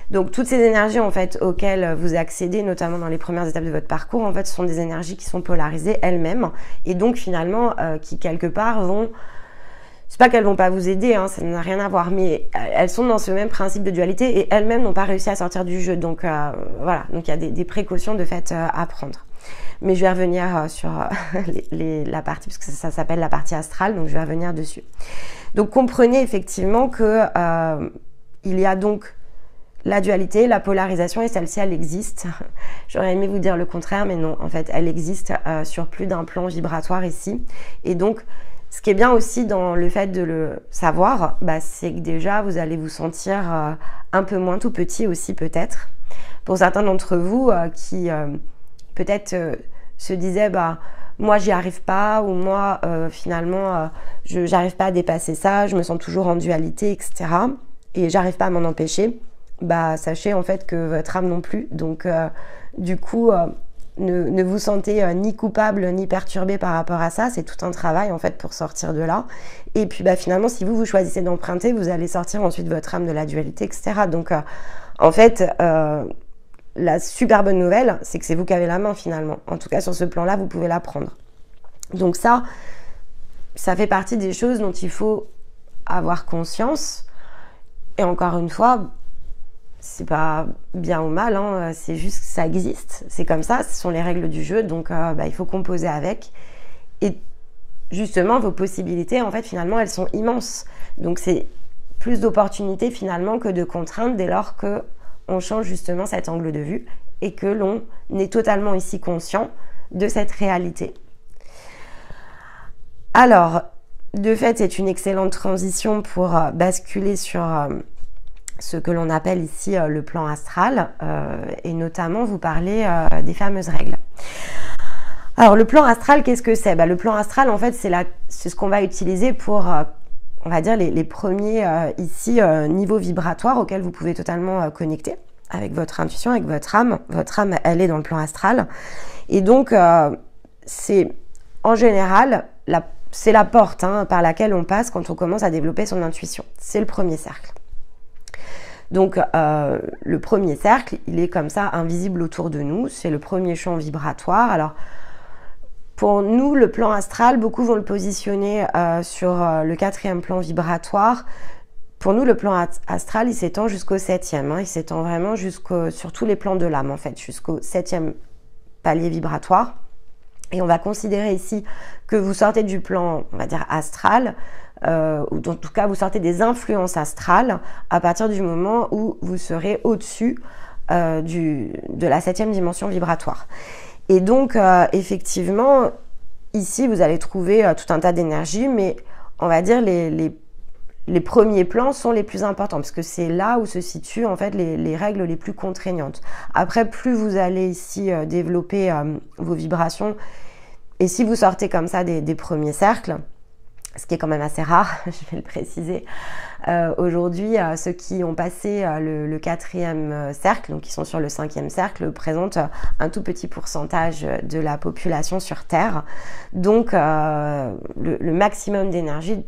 Donc toutes ces énergies en fait auxquelles vous accédez, notamment dans les premières étapes de votre parcours, en fait, ce sont des énergies qui sont polarisées elles-mêmes et donc finalement qui quelque part vont, c'est pas qu'elles vont pas vous aider, hein, ça n'a rien à voir, mais elles sont dans ce même principe de dualité et elles-mêmes n'ont pas réussi à sortir du jeu. Donc voilà, donc il y a des précautions de fait à prendre. Mais je vais revenir sur la partie, parce que ça s'appelle la partie astrale, donc je vais revenir dessus. Donc comprenez effectivement que il y a donc la dualité, la polarisation, et celle-ci elle existe. J'aurais aimé vous dire le contraire, mais non, en fait elle existe sur plus d'un plan vibratoire ici. Et donc ce qui est bien aussi dans le fait de le savoir, c'est que déjà vous allez vous sentir un peu moins tout petit aussi peut-être. Pour certains d'entre vous qui peut-être se disaient moi j'y arrive pas, ou moi finalement j'arrive pas à dépasser ça, je me sens toujours en dualité, etc. Et j'arrive pas à m'en empêcher, sachez en fait que votre âme non plus. Donc du coup ne vous sentez ni coupable ni perturbé par rapport à ça, c'est tout un travail en fait pour sortir de là. Et puis finalement si vous choisissez d'emprunter, vous allez sortir ensuite votre âme de la dualité, etc. Donc en fait la super bonne nouvelle, c'est que c'est vous qui avez la main finalement. En tout cas, sur ce plan-là, vous pouvez la prendre. Donc ça fait partie des choses dont il faut avoir conscience. Et encore une fois, c'est pas bien ou mal, hein, c'est juste que ça existe. C'est comme ça, ce sont les règles du jeu, donc il faut composer avec. Et justement, vos possibilités, en fait, finalement, elles sont immenses. Donc c'est plus d'opportunités finalement que de contraintes dès lors que on change justement cet angle de vue et que l'on est totalement ici conscient de cette réalité. Alors, de fait, c'est une excellente transition pour basculer sur ce que l'on appelle ici le plan astral et notamment vous parler des fameuses règles. Alors, le plan astral, qu'est-ce que c'est ? Le plan astral, en fait, c'est ce qu'on va utiliser pour on va dire, les premiers ici niveaux vibratoires auxquels vous pouvez totalement connecter avec votre intuition, avec votre âme. Votre âme, elle est dans le plan astral. Et donc, c'est en général, c'est la porte par laquelle on passe quand on commence à développer son intuition. C'est le premier cercle. Donc, le premier cercle, il est comme ça, invisible autour de nous. C'est le premier champ vibratoire. Alors, pour nous, le plan astral, beaucoup vont le positionner sur le 4e plan vibratoire. Pour nous, le plan astral, il s'étend jusqu'au 7e. Il s'étend vraiment sur tous les plans de l'âme, en fait, jusqu'au 7e palier vibratoire. Et on va considérer ici que vous sortez du plan, on va dire, astral, ou en tout cas, vous sortez des influences astrales à partir du moment où vous serez au-dessus de la 7e dimension vibratoire. Et donc, effectivement, ici, vous allez trouver tout un tas d'énergie, mais on va dire les premiers plans sont les plus importants, parce que c'est là où se situent en fait les règles les plus contraignantes. Après, plus vous allez ici développer vos vibrations, et si vous sortez comme ça des premiers cercles, ce qui est quand même assez rare, je vais le préciser. Aujourd'hui, ceux qui ont passé le 4e cercle, donc qui sont sur le 5e cercle, présentent un tout petit pourcentage de la population sur Terre. Donc, le maximum d'énergie,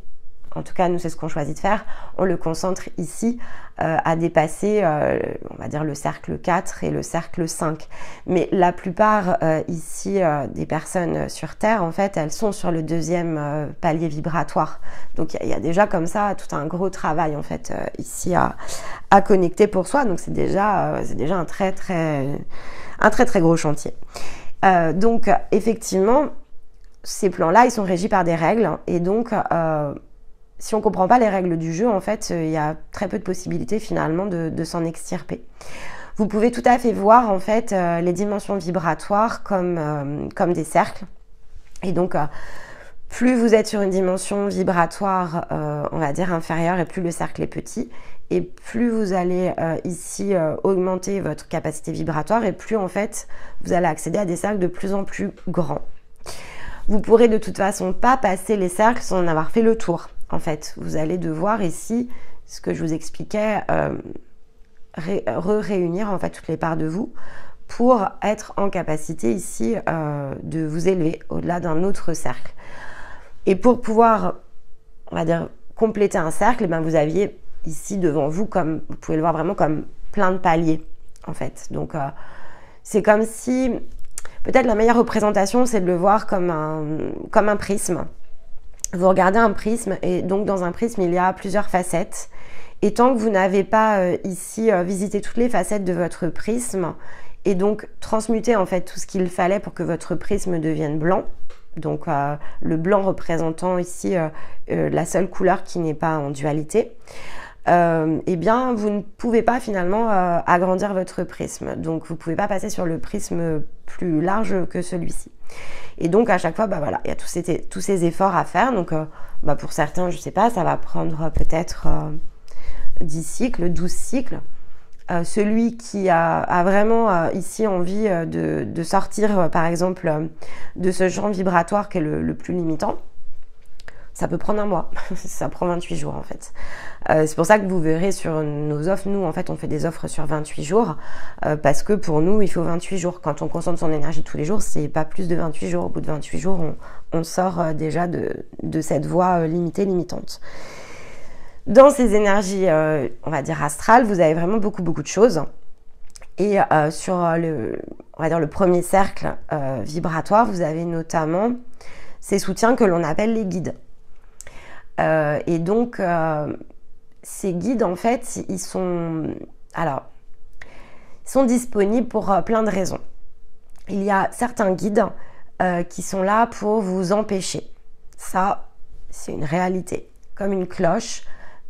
en tout cas, nous, c'est ce qu'on choisit de faire, on le concentre ici à dépasser, on va dire, le cercle 4 et le cercle 5. Mais la plupart ici des personnes sur Terre, en fait, elles sont sur le 2e palier vibratoire. Donc, il y a déjà comme ça tout un gros travail, en fait, ici à connecter pour soi. Donc, c'est déjà un très, très gros chantier. Donc, effectivement, ces plans-là, ils sont régis par des règles. Et donc, si on ne comprend pas les règles du jeu, en fait, il y a très peu de possibilités finalement de s'en extirper. Vous pouvez tout à fait voir en fait les dimensions vibratoires comme des cercles. Et donc, plus vous êtes sur une dimension vibratoire, on va dire inférieure, et plus le cercle est petit, et plus vous allez ici augmenter votre capacité vibratoire, et plus en fait vous allez accéder à des cercles de plus en plus grands. Vous pourrez de toute façon pas passer les cercles sans en avoir fait le tour. En fait, vous allez devoir ici, ce que je vous expliquais, réunir en fait toutes les parts de vous pour être en capacité ici de vous élever au-delà d'un autre cercle. Et pour pouvoir, on va dire, compléter un cercle, vous aviez ici devant vous, comme vous pouvez le voir vraiment comme plein de paliers en fait. Donc c'est comme si, peut-être la meilleure représentation, c'est de le voir comme un prisme. Vous regardez un prisme et donc dans un prisme, il y a plusieurs facettes. Et tant que vous n'avez pas ici visité toutes les facettes de votre prisme et donc transmuté en fait tout ce qu'il fallait pour que votre prisme devienne blanc, donc le blanc représentant ici la seule couleur qui n'est pas en dualité, eh bien vous ne pouvez pas finalement agrandir votre prisme. Donc vous ne pouvez pas passer sur le prisme plus large que celui-ci. Et donc à chaque fois, voilà, il y a tous ces efforts à faire. Donc pour certains, je ne sais pas, ça va prendre peut-être 10 cycles, 12 cycles. Celui qui a vraiment ici envie de sortir, par exemple, de ce champ vibratoire qui est le plus limitant, ça peut prendre un mois. Ça prend 28 jours en fait. C'est pour ça que vous verrez sur nos offres, nous en fait on fait des offres sur 28 jours parce que pour nous il faut 28 jours. Quand on concentre son énergie tous les jours, c'est pas plus de 28 jours. Au bout de 28 jours, on sort déjà de cette voie limitante. Dans ces énergies, on va dire astrales, vous avez vraiment beaucoup de choses. Et sur on va dire le premier cercle vibratoire, vous avez notamment ces soutiens que l'on appelle les guides. Et donc, ces guides, en fait, ils sont disponibles pour plein de raisons. Il y a certains guides qui sont là pour vous empêcher. Ça, c'est une réalité, comme une cloche,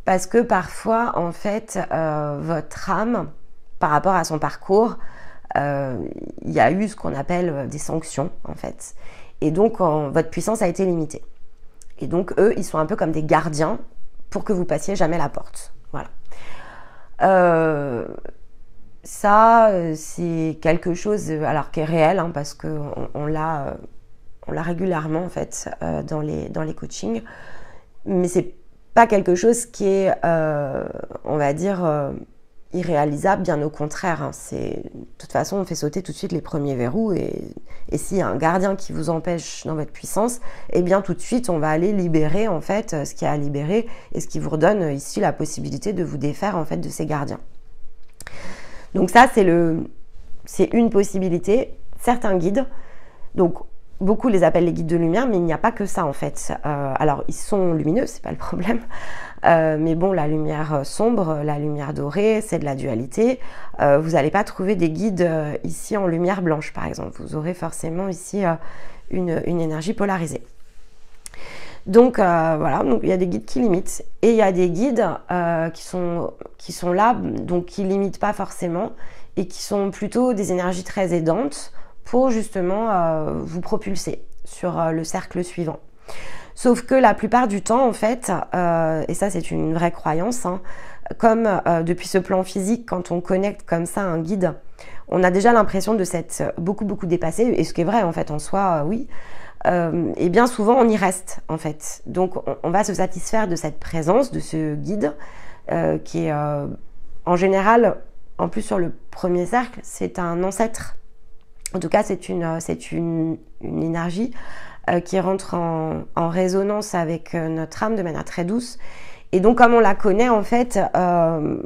parce que parfois, en fait, votre âme, par rapport à son parcours, il y a eu ce qu'on appelle des sanctions, en fait. Et donc, votre puissance a été limitée. Et donc, eux, ils sont un peu comme des gardiens pour que vous passiez jamais la porte. Voilà. Ça, c'est quelque chose alors qui est réel, parce qu'on l'a régulièrement, en fait, dans les coachings. Mais c'est pas quelque chose qui est, on va dire, irréalisable, bien au contraire. Hein. De toute façon, on fait sauter tout de suite les premiers verrous et s'il y a un gardien qui vous empêche dans votre puissance, eh bien tout de suite, on va aller libérer en fait ce qu'il y a à libérer et ce qui vous redonne ici la possibilité de vous défaire en fait de ces gardiens. Donc ça, c'est une possibilité. Certains guides, donc beaucoup les appellent les guides de lumière, mais il n'y a pas que ça en fait. Alors ils sont lumineux, c'est pas le problème. Mais bon, la lumière sombre, la lumière dorée, c'est de la dualité. Vous n'allez pas trouver des guides ici en lumière blanche, par exemple. Vous aurez forcément ici une énergie polarisée. Donc voilà, donc il y a des guides qui limitent. Et il y a des guides qui sont là, donc qui limitent pas forcément, et qui sont plutôt des énergies très aidantes pour justement vous propulser sur le cercle suivant. Sauf que la plupart du temps, en fait, et ça c'est une vraie croyance, hein, comme depuis ce plan physique, quand on connecte comme ça un guide, on a déjà l'impression de s'être beaucoup dépassé, et ce qui est vrai en fait en soi, oui, et bien souvent on y reste en fait. Donc on va se satisfaire de cette présence, de ce guide, qui est en général, en plus sur le premier cercle, c'est un ancêtre. En tout cas, c'est une énergie qui rentre en résonance avec notre âme de manière très douce. Et donc, comme on la connaît, en fait, on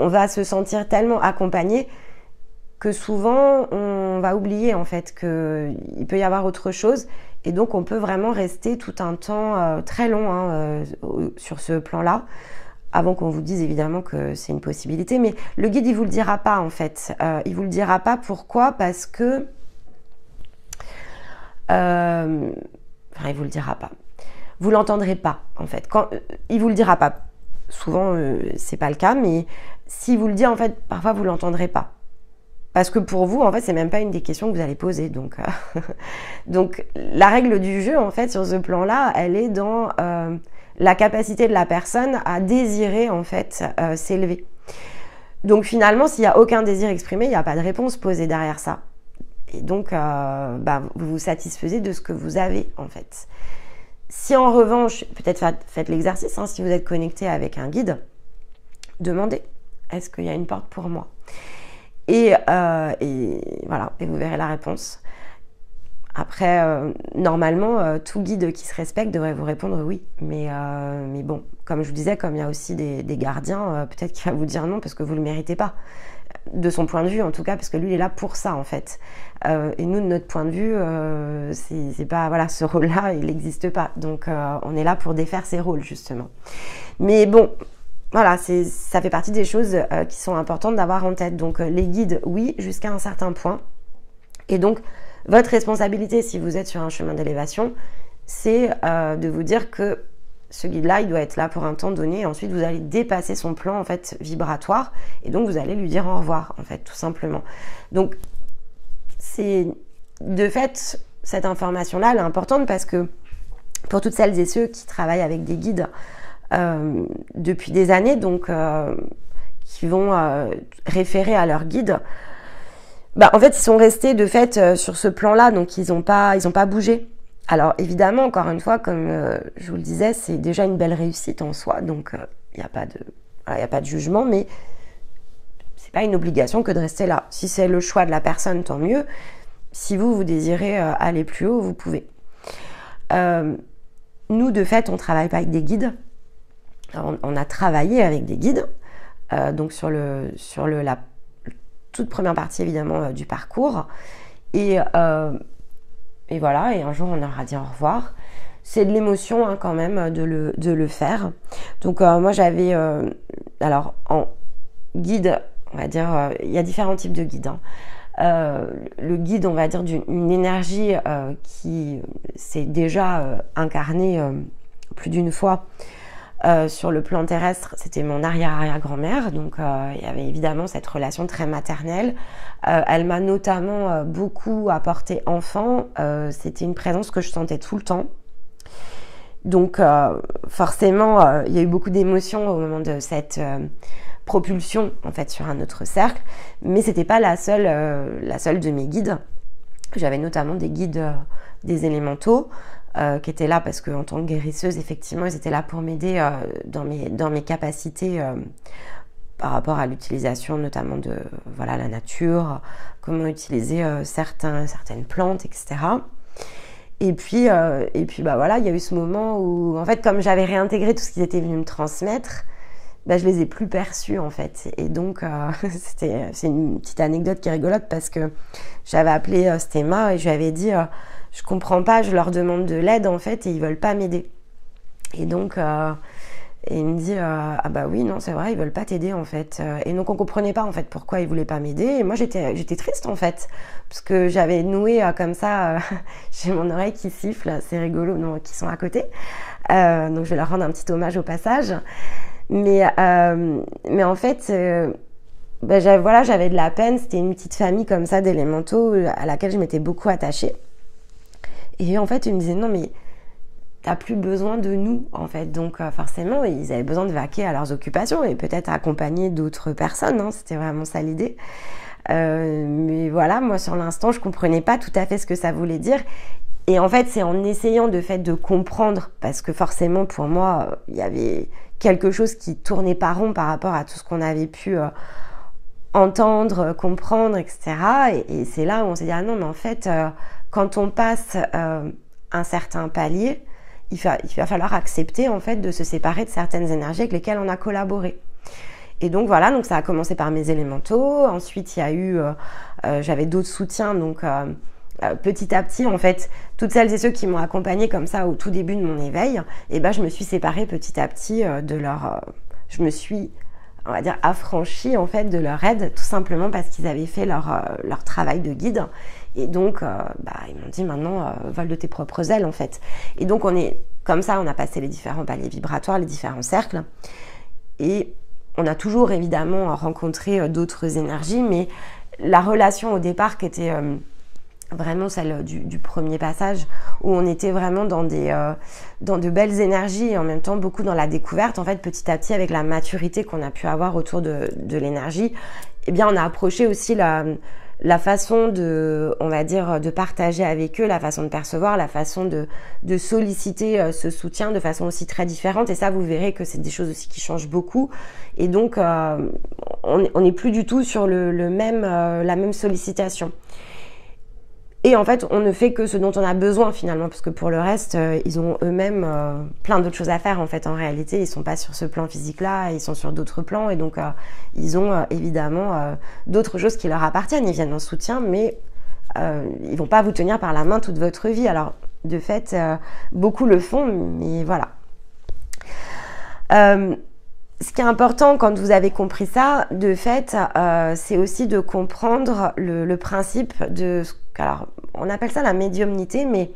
va se sentir tellement accompagné que souvent, on va oublier, en fait, qu'il peut y avoir autre chose. Et donc, on peut vraiment rester tout un temps très long hein, sur ce plan-là, avant qu'on vous dise évidemment que c'est une possibilité. Mais le guide, il vous le dira pas, en fait. Il vous le dira pas. Pourquoi ? Parce que... il vous le dira pas. Vous l'entendrez pas, en fait. Il vous le dira pas. Souvent, c'est pas le cas, mais s'il vous le dit, en fait, parfois, vous l'entendrez pas. Parce que pour vous, en fait, c'est même pas une des questions que vous allez poser. Donc, donc la règle du jeu, en fait, sur ce plan-là, elle est dans la capacité de la personne à désirer, en fait, s'élever. Donc, finalement, s'il n'y a aucun désir exprimé, il n'y a pas de réponse posée derrière ça. Et donc, vous vous satisfaisez de ce que vous avez, en fait. Si en revanche, peut-être faites l'exercice, hein, si vous êtes connecté avec un guide, demandez, est-ce qu'il y a une porte pour moi ? Et voilà, et vous verrez la réponse. Après, normalement, tout guide qui se respecte devrait vous répondre oui. Mais bon, comme je vous disais, comme il y a aussi des gardiens, peut-être qu'il va vous dire non parce que vous ne le méritez pas. De son point de vue, en tout cas, parce que lui, il est là pour ça, en fait. Et nous, de notre point de vue, c'est pas... Voilà, ce rôle-là, il n'existe pas. Donc, on est là pour défaire ces rôles, justement. Mais bon... Voilà, ça fait partie des choses qui sont importantes d'avoir en tête. Donc les guides, oui, jusqu'à un certain point. Et donc, votre responsabilité, si vous êtes sur un chemin d'élévation, c'est de vous dire que ce guide-là, il doit être là pour un temps donné. Et ensuite, vous allez dépasser son plan, en fait, vibratoire. Et donc, vous allez lui dire au revoir, en fait, tout simplement. Donc, c'est... De fait, cette information-là, elle est importante parce que pour toutes celles et ceux qui travaillent avec des guides, depuis des années, donc qui vont référer à leur guide, en fait ils sont restés de fait sur ce plan-là, donc ils ont pas bougé. Alors évidemment, encore une fois, comme je vous le disais, c'est déjà une belle réussite en soi, donc il n'y a pas de jugement, mais c'est pas une obligation que de rester là. Si c'est le choix de la personne, tant mieux. Si vous désirez aller plus haut, vous pouvez. Nous, de fait, on travaille pas avec des guides. On a travaillé avec des guides, donc sur la toute première partie évidemment du parcours, et voilà, et un jour on leur a dit au revoir. C'est de l'émotion hein, quand même de le faire. Donc moi j'avais, alors en guide, on va dire, il y a différents types de guides. Hein. Le guide, on va dire, d'une énergie qui s'est déjà incarnée plus d'une fois. Sur le plan terrestre, c'était mon arrière-arrière-grand-mère, donc il y avait évidemment cette relation très maternelle. Elle m'a notamment beaucoup apporté enfant, c'était une présence que je sentais tout le temps. Donc forcément, il y a eu beaucoup d'émotions au moment de cette propulsion en fait sur un autre cercle, mais c'était pas la seule de mes guides. J'avais notamment des guides des élémentaux. qui étaient là parce qu'en tant que guérisseuse, effectivement, ils étaient là pour m'aider dans mes capacités par rapport à l'utilisation notamment de la nature, comment utiliser certaines plantes, etc. Et puis voilà, il y a eu ce moment où, en fait, comme j'avais réintégré tout ce qu'ils étaient venus me transmettre, je les ai plus perçus, en fait. Et donc, c'est une petite anecdote qui est rigolote parce que j'avais appelé Stéma et je lui avais dit je comprends pas, je leur demande de l'aide, en fait, et ils veulent pas m'aider. Et donc, et il me dit ah bah oui, non, c'est vrai, ils veulent pas t'aider, en fait. Et donc, on comprenait pas, en fait, pourquoi ils voulaient pas m'aider. Et moi, j'étais triste, en fait, parce que j'avais noué comme ça, j'ai mon oreille qui siffle, c'est rigolo, non, qui sont à côté. Donc, je vais leur rendre un petit hommage au passage. Mais en fait, j'avais de la peine. C'était une petite famille comme ça d'élémentaux à laquelle je m'étais beaucoup attachée. Et en fait, ils me disaient non, mais t'as plus besoin de nous, en fait. Donc forcément, ils avaient besoin de vaquer à leurs occupations et peut-être accompagner d'autres personnes. Hein. C'était vraiment ça l'idée. Mais voilà, moi sur l'instant, je comprenais pas tout à fait ce que ça voulait dire. Et en fait, c'est en essayant de comprendre, parce que forcément, pour moi, il y avait quelque chose qui tournait pas rond par rapport à tout ce qu'on avait pu entendre, comprendre, etc. Et c'est là où on s'est dit, ah non, mais en fait, quand on passe un certain palier, il va falloir accepter, en fait, de se séparer de certaines énergies avec lesquelles on a collaboré. Et donc voilà, donc ça a commencé par mes élémentaux. Ensuite, il y a eu, j'avais d'autres soutiens, donc petit à petit, en fait, toutes celles et ceux qui m'ont accompagnée comme ça au tout début de mon éveil, et je me suis séparée petit à petit de leur, je me suis, on va dire, affranchie, en fait, de leur aide, tout simplement parce qu'ils avaient fait leur travail de guide. Et donc, ils m'ont dit maintenant, vole de tes propres ailes, en fait. Et donc, on est comme ça, on a passé les différents paliers vibratoires, les différents cercles. Et on a toujours, évidemment, rencontré d'autres énergies, mais la relation au départ qui était vraiment celle du premier passage, où on était vraiment dans de belles énergies et en même temps beaucoup dans la découverte, en fait, petit à petit, avec la maturité qu'on a pu avoir autour de l'énergie, eh bien, on a approché aussi la façon on va dire, de partager avec eux, la façon de percevoir, la façon de solliciter ce soutien de façon aussi très différente. Et ça, vous verrez que c'est des choses aussi qui changent beaucoup. Et donc, on n'est plus du tout sur la même sollicitation. Et en fait, on ne fait que ce dont on a besoin finalement, parce que pour le reste, ils ont eux-mêmes plein d'autres choses à faire en fait. En réalité, ils sont pas sur ce plan physique-là, ils sont sur d'autres plans, et donc ils ont évidemment d'autres choses qui leur appartiennent. Ils viennent en soutien, mais ils vont pas vous tenir par la main toute votre vie. Alors, de fait, beaucoup le font, mais voilà. Ce qui est important quand vous avez compris ça, de fait, c'est aussi de comprendre le principe de... Alors, on appelle ça la médiumnité, mais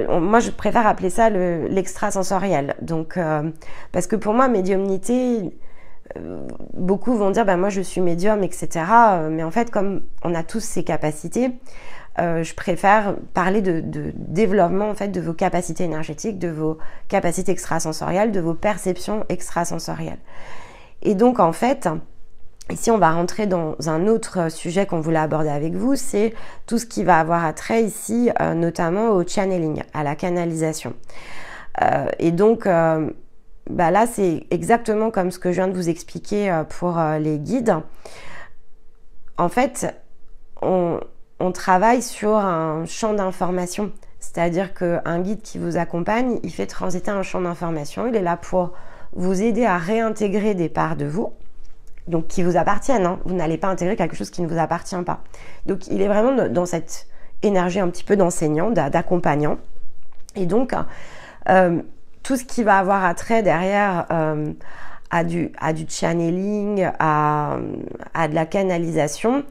moi, je préfère appeler ça l'extrasensoriel. Donc, parce que pour moi, médiumnité, beaucoup vont dire, moi, je suis médium, etc. Mais en fait, comme on a tous ces capacités, je préfère parler de développement, en fait, de vos capacités énergétiques, de vos capacités extrasensorielles, de vos perceptions extrasensorielles. Et donc, en fait, ici, on va rentrer dans un autre sujet qu'on voulait aborder avec vous, c'est tout ce qui va avoir attrait ici, notamment au channeling, à la canalisation. Et donc, là, c'est exactement comme ce que je viens de vous expliquer pour les guides. En fait, on travaille sur un champ d'information, c'est-à-dire qu'un guide qui vous accompagne, il fait transiter un champ d'information, il est là pour vous aider à réintégrer des parts de vous, donc qui vous appartiennent, hein. Vous n'allez pas intégrer quelque chose qui ne vous appartient pas. Donc il est vraiment dans cette énergie un petit peu d'enseignant, d'accompagnant, et donc tout ce qui va avoir attrait derrière à du channeling, à de la canalisation,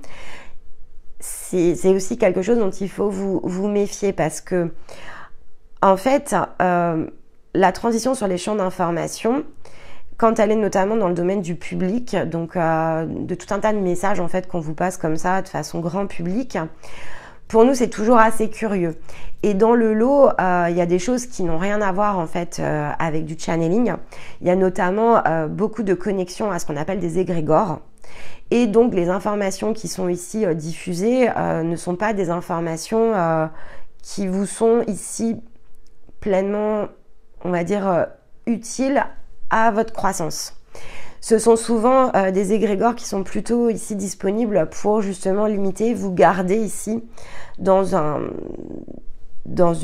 c'est aussi quelque chose dont il faut vous méfier, parce que en fait, la transition sur les champs d'information, quand elle est notamment dans le domaine du public, donc de tout un tas de messages en fait qu'on vous passe comme ça de façon grand public, pour nous c'est toujours assez curieux. Et dans le lot, il y a des choses qui n'ont rien à voir en fait avec du channeling. Il y a notamment beaucoup de connexions à ce qu'on appelle des égrégores. Et donc les informations qui sont ici diffusées ne sont pas des informations qui vous sont ici pleinement, on va dire, utiles à votre croissance. Ce sont souvent des égrégores qui sont plutôt ici disponibles pour justement limiter, vous garder ici comme dans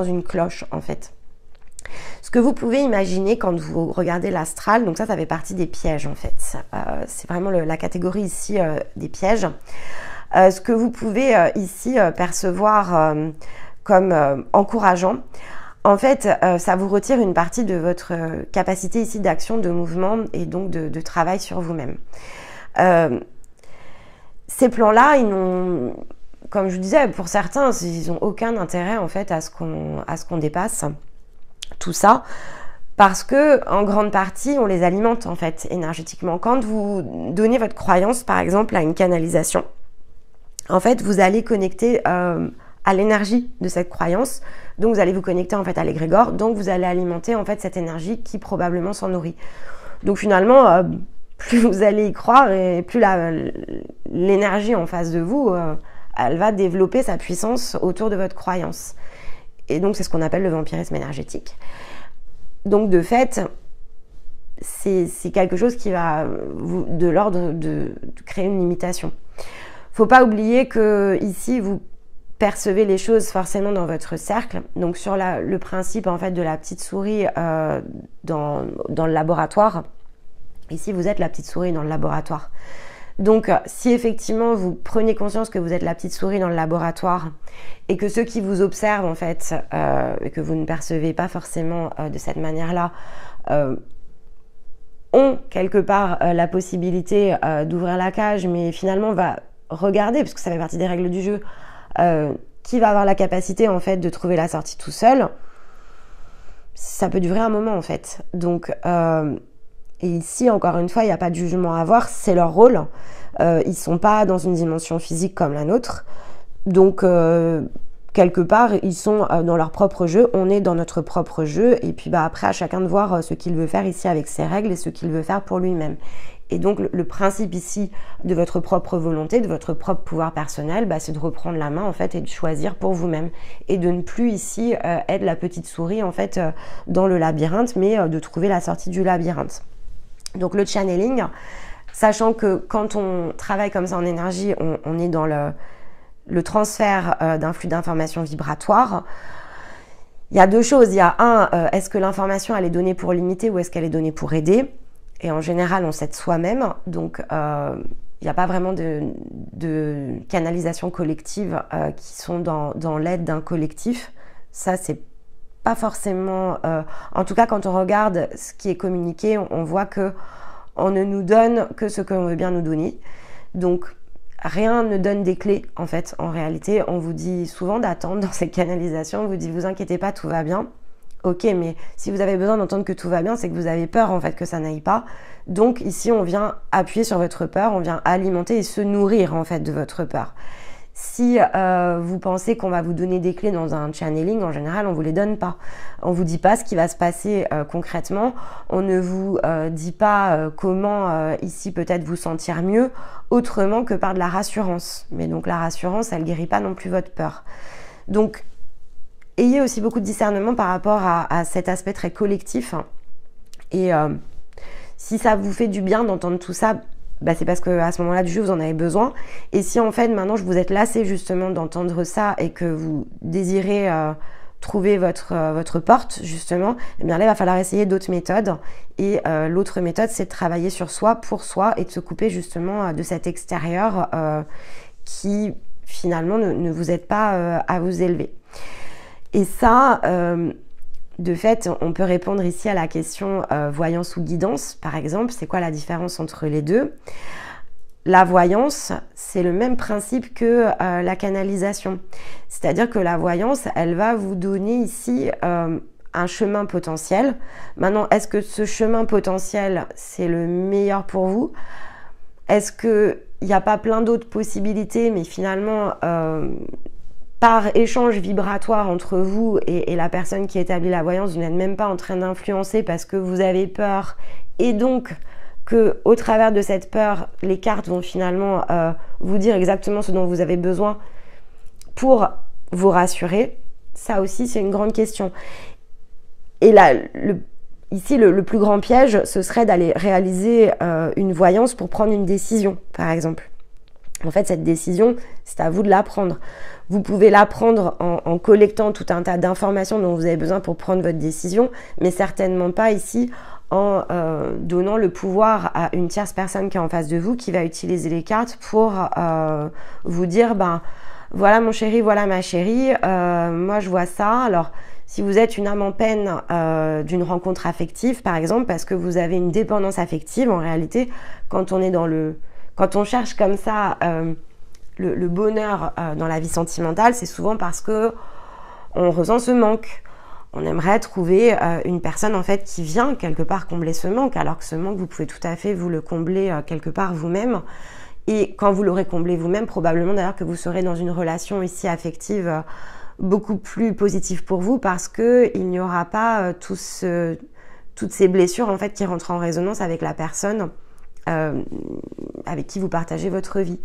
une cloche en fait. Ce que vous pouvez imaginer quand vous regardez l'astral, donc ça fait partie des pièges en fait. C'est vraiment la catégorie ici des pièges. Ce que vous pouvez ici percevoir comme encourageant, en fait, ça vous retire une partie de votre capacité ici d'action, de mouvement et donc de travail sur vous-même. Ces plans-là, ils n'ont, comme je vous disais, pour certains, ils n'ont aucun intérêt en fait à ce qu'on dépasse tout ça, parce que en grande partie, on les alimente en fait énergétiquement. Quand vous donnez votre croyance, par exemple, à une canalisation, en fait, vous allez connecter à l'énergie de cette croyance. Donc, vous allez vous connecter en fait à l'égrégore. Donc, vous allez alimenter en fait cette énergie qui probablement s'en nourrit. Donc, finalement, plus vous allez y croire et plus l'énergie en face de vous, elle va développer sa puissance autour de votre croyance. Et donc, c'est ce qu'on appelle le vampirisme énergétique. Donc, de fait, c'est quelque chose qui va de l'ordre de créer une limitation. Faut pas oublier que ici, vous percevez les choses forcément dans votre cercle. Donc, sur le principe en fait de la petite souris dans le laboratoire, ici, vous êtes la petite souris dans le laboratoire. Donc, si effectivement, vous prenez conscience que vous êtes la petite souris dans le laboratoire et que ceux qui vous observent, en fait, et que vous ne percevez pas forcément de cette manière-là, ont quelque part la possibilité d'ouvrir la cage, mais finalement, va regarder, parce que ça fait partie des règles du jeu, qui va avoir la capacité, en fait, de trouver la sortie tout seul, ça peut durer un moment, en fait. Donc, et ici, encore une fois, il n'y a pas de jugement à avoir, c'est leur rôle. Ils ne sont pas dans une dimension physique comme la nôtre. Donc, quelque part, ils sont dans leur propre jeu. On est dans notre propre jeu. Et puis, après, à chacun de voir ce qu'il veut faire ici avec ses règles et ce qu'il veut faire pour lui-même. Et donc, le principe ici de votre propre volonté, de votre propre pouvoir personnel, c'est de reprendre la main, en fait, et de choisir pour vous-même. Et de ne plus ici être la petite souris, en fait, dans le labyrinthe, mais de trouver la sortie du labyrinthe. Donc le channeling, sachant que quand on travaille comme ça en énergie, on est dans le transfert d'un flux d'informations vibratoires. Il y a deux choses. Il y a est-ce que l'information elle est donnée pour limiter ou est-ce qu'elle est donnée pour aider? Et en général, on s'aide soi-même. Donc il n'y a pas vraiment de canalisation collective qui sont dans l'aide d'un collectif. Ça, c'est pas forcément, en tout cas quand on regarde ce qui est communiqué, on voit que on ne nous donne que ce qu'on veut bien nous donner. Donc rien ne donne des clés en fait. En réalité, on vous dit souvent d'attendre dans ces canalisations. On vous dit vous inquiétez pas, tout va bien. Ok, mais si vous avez besoin d'entendre que tout va bien, c'est que vous avez peur en fait que ça n'aille pas. Donc ici, on vient appuyer sur votre peur, on vient alimenter et se nourrir en fait de votre peur. Si vous pensez qu'on va vous donner des clés dans un channeling, en général, on ne vous les donne pas. On ne vous dit pas ce qui va se passer concrètement. On ne vous dit pas comment ici peut-être vous sentir mieux, autrement que par de la rassurance. Mais donc la rassurance, elle ne guérit pas non plus votre peur. Donc, ayez aussi beaucoup de discernement par rapport à cet aspect très collectif. Et si ça vous fait du bien d'entendre tout ça, c'est parce qu'à ce moment-là du jeu, vous en avez besoin. Et si en fait, maintenant, je vous êtes lassé justement d'entendre ça et que vous désirez trouver votre porte, justement, eh bien là, il va falloir essayer d'autres méthodes. Et l'autre méthode, c'est de travailler sur soi, pour soi, et de se couper justement de cet extérieur qui, finalement, ne vous aide pas à vous élever. Et ça... de fait, on peut répondre ici à la question voyance ou guidance, par exemple. C'est quoi la différence entre les deux? La voyance, c'est le même principe que la canalisation. C'est-à-dire que la voyance, elle va vous donner ici un chemin potentiel. Maintenant, est-ce que ce chemin potentiel, c'est le meilleur pour vous? Est-ce qu'il n'y a pas plein d'autres possibilités, mais finalement... par échange vibratoire entre vous et la personne qui établit la voyance, vous n'êtes même pas en train d'influencer parce que vous avez peur et donc que au travers de cette peur, les cartes vont finalement vous dire exactement ce dont vous avez besoin pour vous rassurer. Ça aussi, c'est une grande question. Et là, ici, le plus grand piège, ce serait d'aller réaliser une voyance pour prendre une décision, par exemple. En fait, cette décision, c'est à vous de la prendre. Vous pouvez la prendre en collectant tout un tas d'informations dont vous avez besoin pour prendre votre décision, mais certainement pas ici en donnant le pouvoir à une tierce personne qui est en face de vous, qui va utiliser les cartes pour vous dire, ben voilà mon chéri, voilà ma chérie, moi je vois ça. Alors, si vous êtes une âme en peine d'une rencontre affective, par exemple, parce que vous avez une dépendance affective, en réalité, quand on cherche comme ça le bonheur dans la vie sentimentale, c'est souvent parce que on ressent ce manque. On aimerait trouver une personne en fait qui vient quelque part combler ce manque, alors que ce manque, vous pouvez tout à fait vous le combler quelque part vous-même. Et quand vous l'aurez comblé vous-même, probablement d'ailleurs que vous serez dans une relation ici affective beaucoup plus positive pour vous, parce que il n'y aura pas toutes ces blessures en fait qui rentrent en résonance avec la personne avec qui vous partagez votre vie.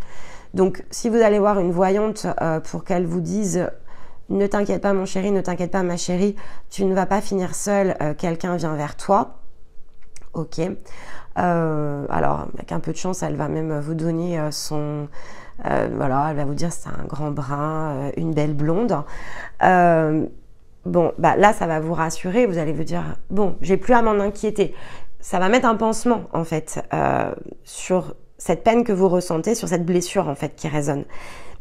Donc, si vous allez voir une voyante pour qu'elle vous dise « Ne t'inquiète pas mon chéri, ne t'inquiète pas ma chérie, tu ne vas pas finir seule, quelqu'un vient vers toi. » Ok. Alors, avec un peu de chance, elle va même vous donner voilà, elle va vous dire c'est un grand brun, une belle blonde. Bon, bah là, ça va vous rassurer. Vous allez vous dire « Bon, j'ai plus à m'en inquiéter. » Ça va mettre un pansement, en fait, sur cette peine que vous ressentez, sur cette blessure, en fait, qui résonne.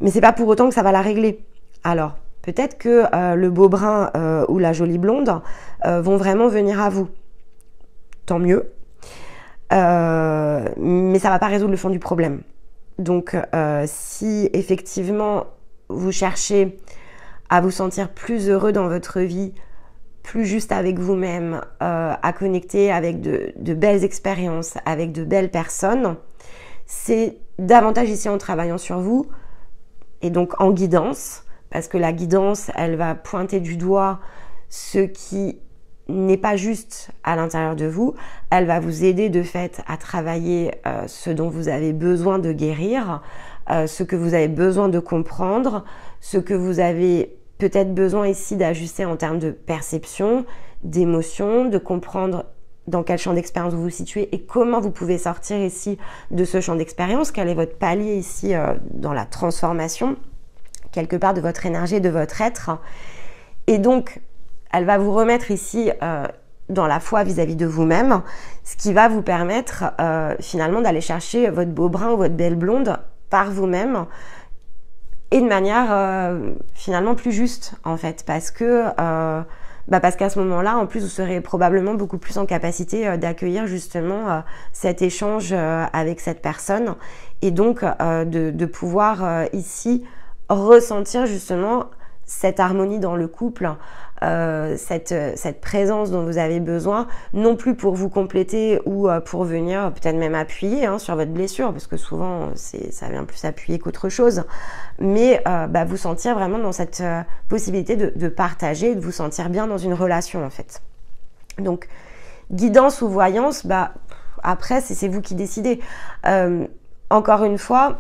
Mais c'est pas pour autant que ça va la régler. Alors, peut-être que le beau brun ou la jolie blonde vont vraiment venir à vous. Tant mieux. Mais ça va pas résoudre le fond du problème. Donc, si effectivement vous cherchez à vous sentir plus heureux dans votre vie, plus juste avec vous-même, à connecter avec de belles expériences, avec de belles personnes, c'est davantage ici en travaillant sur vous et donc en guidance, parce que la guidance, elle va pointer du doigt ce qui n'est pas juste à l'intérieur de vous. Elle va vous aider de fait à travailler ce dont vous avez besoin de guérir, ce que vous avez besoin de comprendre, ce que vous avez peut-être besoin ici d'ajuster en termes de perception, d'émotion, de comprendre dans quel champ d'expérience vous vous situez et comment vous pouvez sortir ici de ce champ d'expérience, quel est votre palier ici dans la transformation, quelque part de votre énergie, de votre être. Et donc, elle va vous remettre ici dans la foi vis-à-vis de vous-même, ce qui va vous permettre finalement d'aller chercher votre beau brun ou votre belle blonde par vous-même et de manière finalement plus juste en fait, parce qu'à ce moment-là, en plus, vous serez probablement beaucoup plus en capacité d'accueillir justement cet échange avec cette personne et donc de pouvoir ici ressentir justement cette harmonie dans le couple, cette présence dont vous avez besoin, non plus pour vous compléter ou pour venir peut-être même appuyer sur votre blessure, parce que souvent ça vient plus appuyer qu'autre chose, mais vous sentir vraiment dans cette possibilité de partager, de vous sentir bien dans une relation en fait. Donc guidance ou voyance, après c'est vous qui décidez. Encore une fois,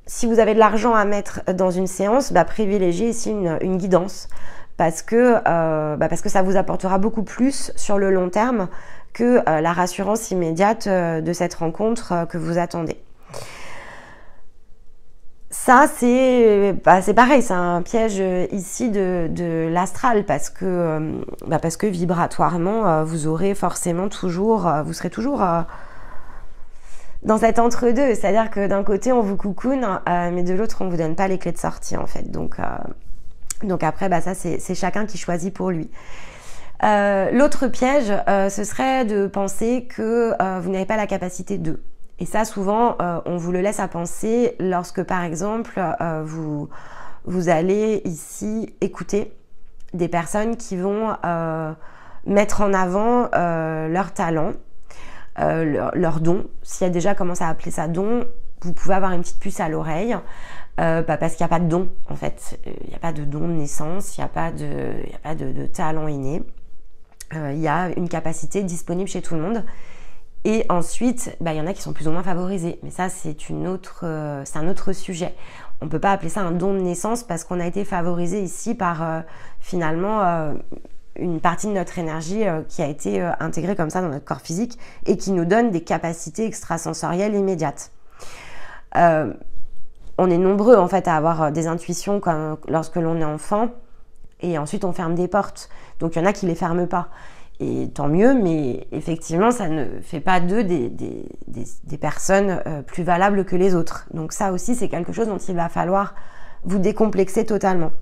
si vous avez de l'argent à mettre dans une séance, privilégiez ici une guidance parce que ça vous apportera beaucoup plus sur le long terme que la rassurance immédiate de cette rencontre que vous attendez. Ça, c'est pareil, c'est un piège ici de l'astral parce que vibratoirement, vous serez toujours dans cet entre-deux, c'est-à-dire que d'un côté on vous coucoune, mais de l'autre on vous donne pas les clés de sortie en fait. Donc après, ça c'est chacun qui choisit pour lui. L'autre piège, ce serait de penser que vous n'avez pas la capacité de. Et ça souvent, on vous le laisse à penser lorsque par exemple vous allez ici écouter des personnes qui vont mettre en avant leur talent. Leur don, si elle a déjà commencé à appeler ça don, vous pouvez avoir une petite puce à l'oreille parce qu'il n'y a pas de don en fait, il n'y a pas de don de naissance, il n'y a pas de talent inné, il y a une capacité disponible chez tout le monde et ensuite il y en a qui sont plus ou moins favorisés, mais ça c'est un autre sujet. On ne peut pas appeler ça un don de naissance parce qu'on a été favorisé ici par finalement une partie de notre énergie qui a été intégrée comme ça dans notre corps physique et qui nous donne des capacités extrasensorielles immédiates. On est nombreux en fait à avoir des intuitions comme lorsque l'on est enfant et ensuite on ferme des portes. Donc il y en a qui les ferment pas. Et tant mieux, mais effectivement, ça ne fait pas d'eux des personnes plus valables que les autres. Donc ça aussi, c'est quelque chose dont il va falloir vous décomplexer totalement.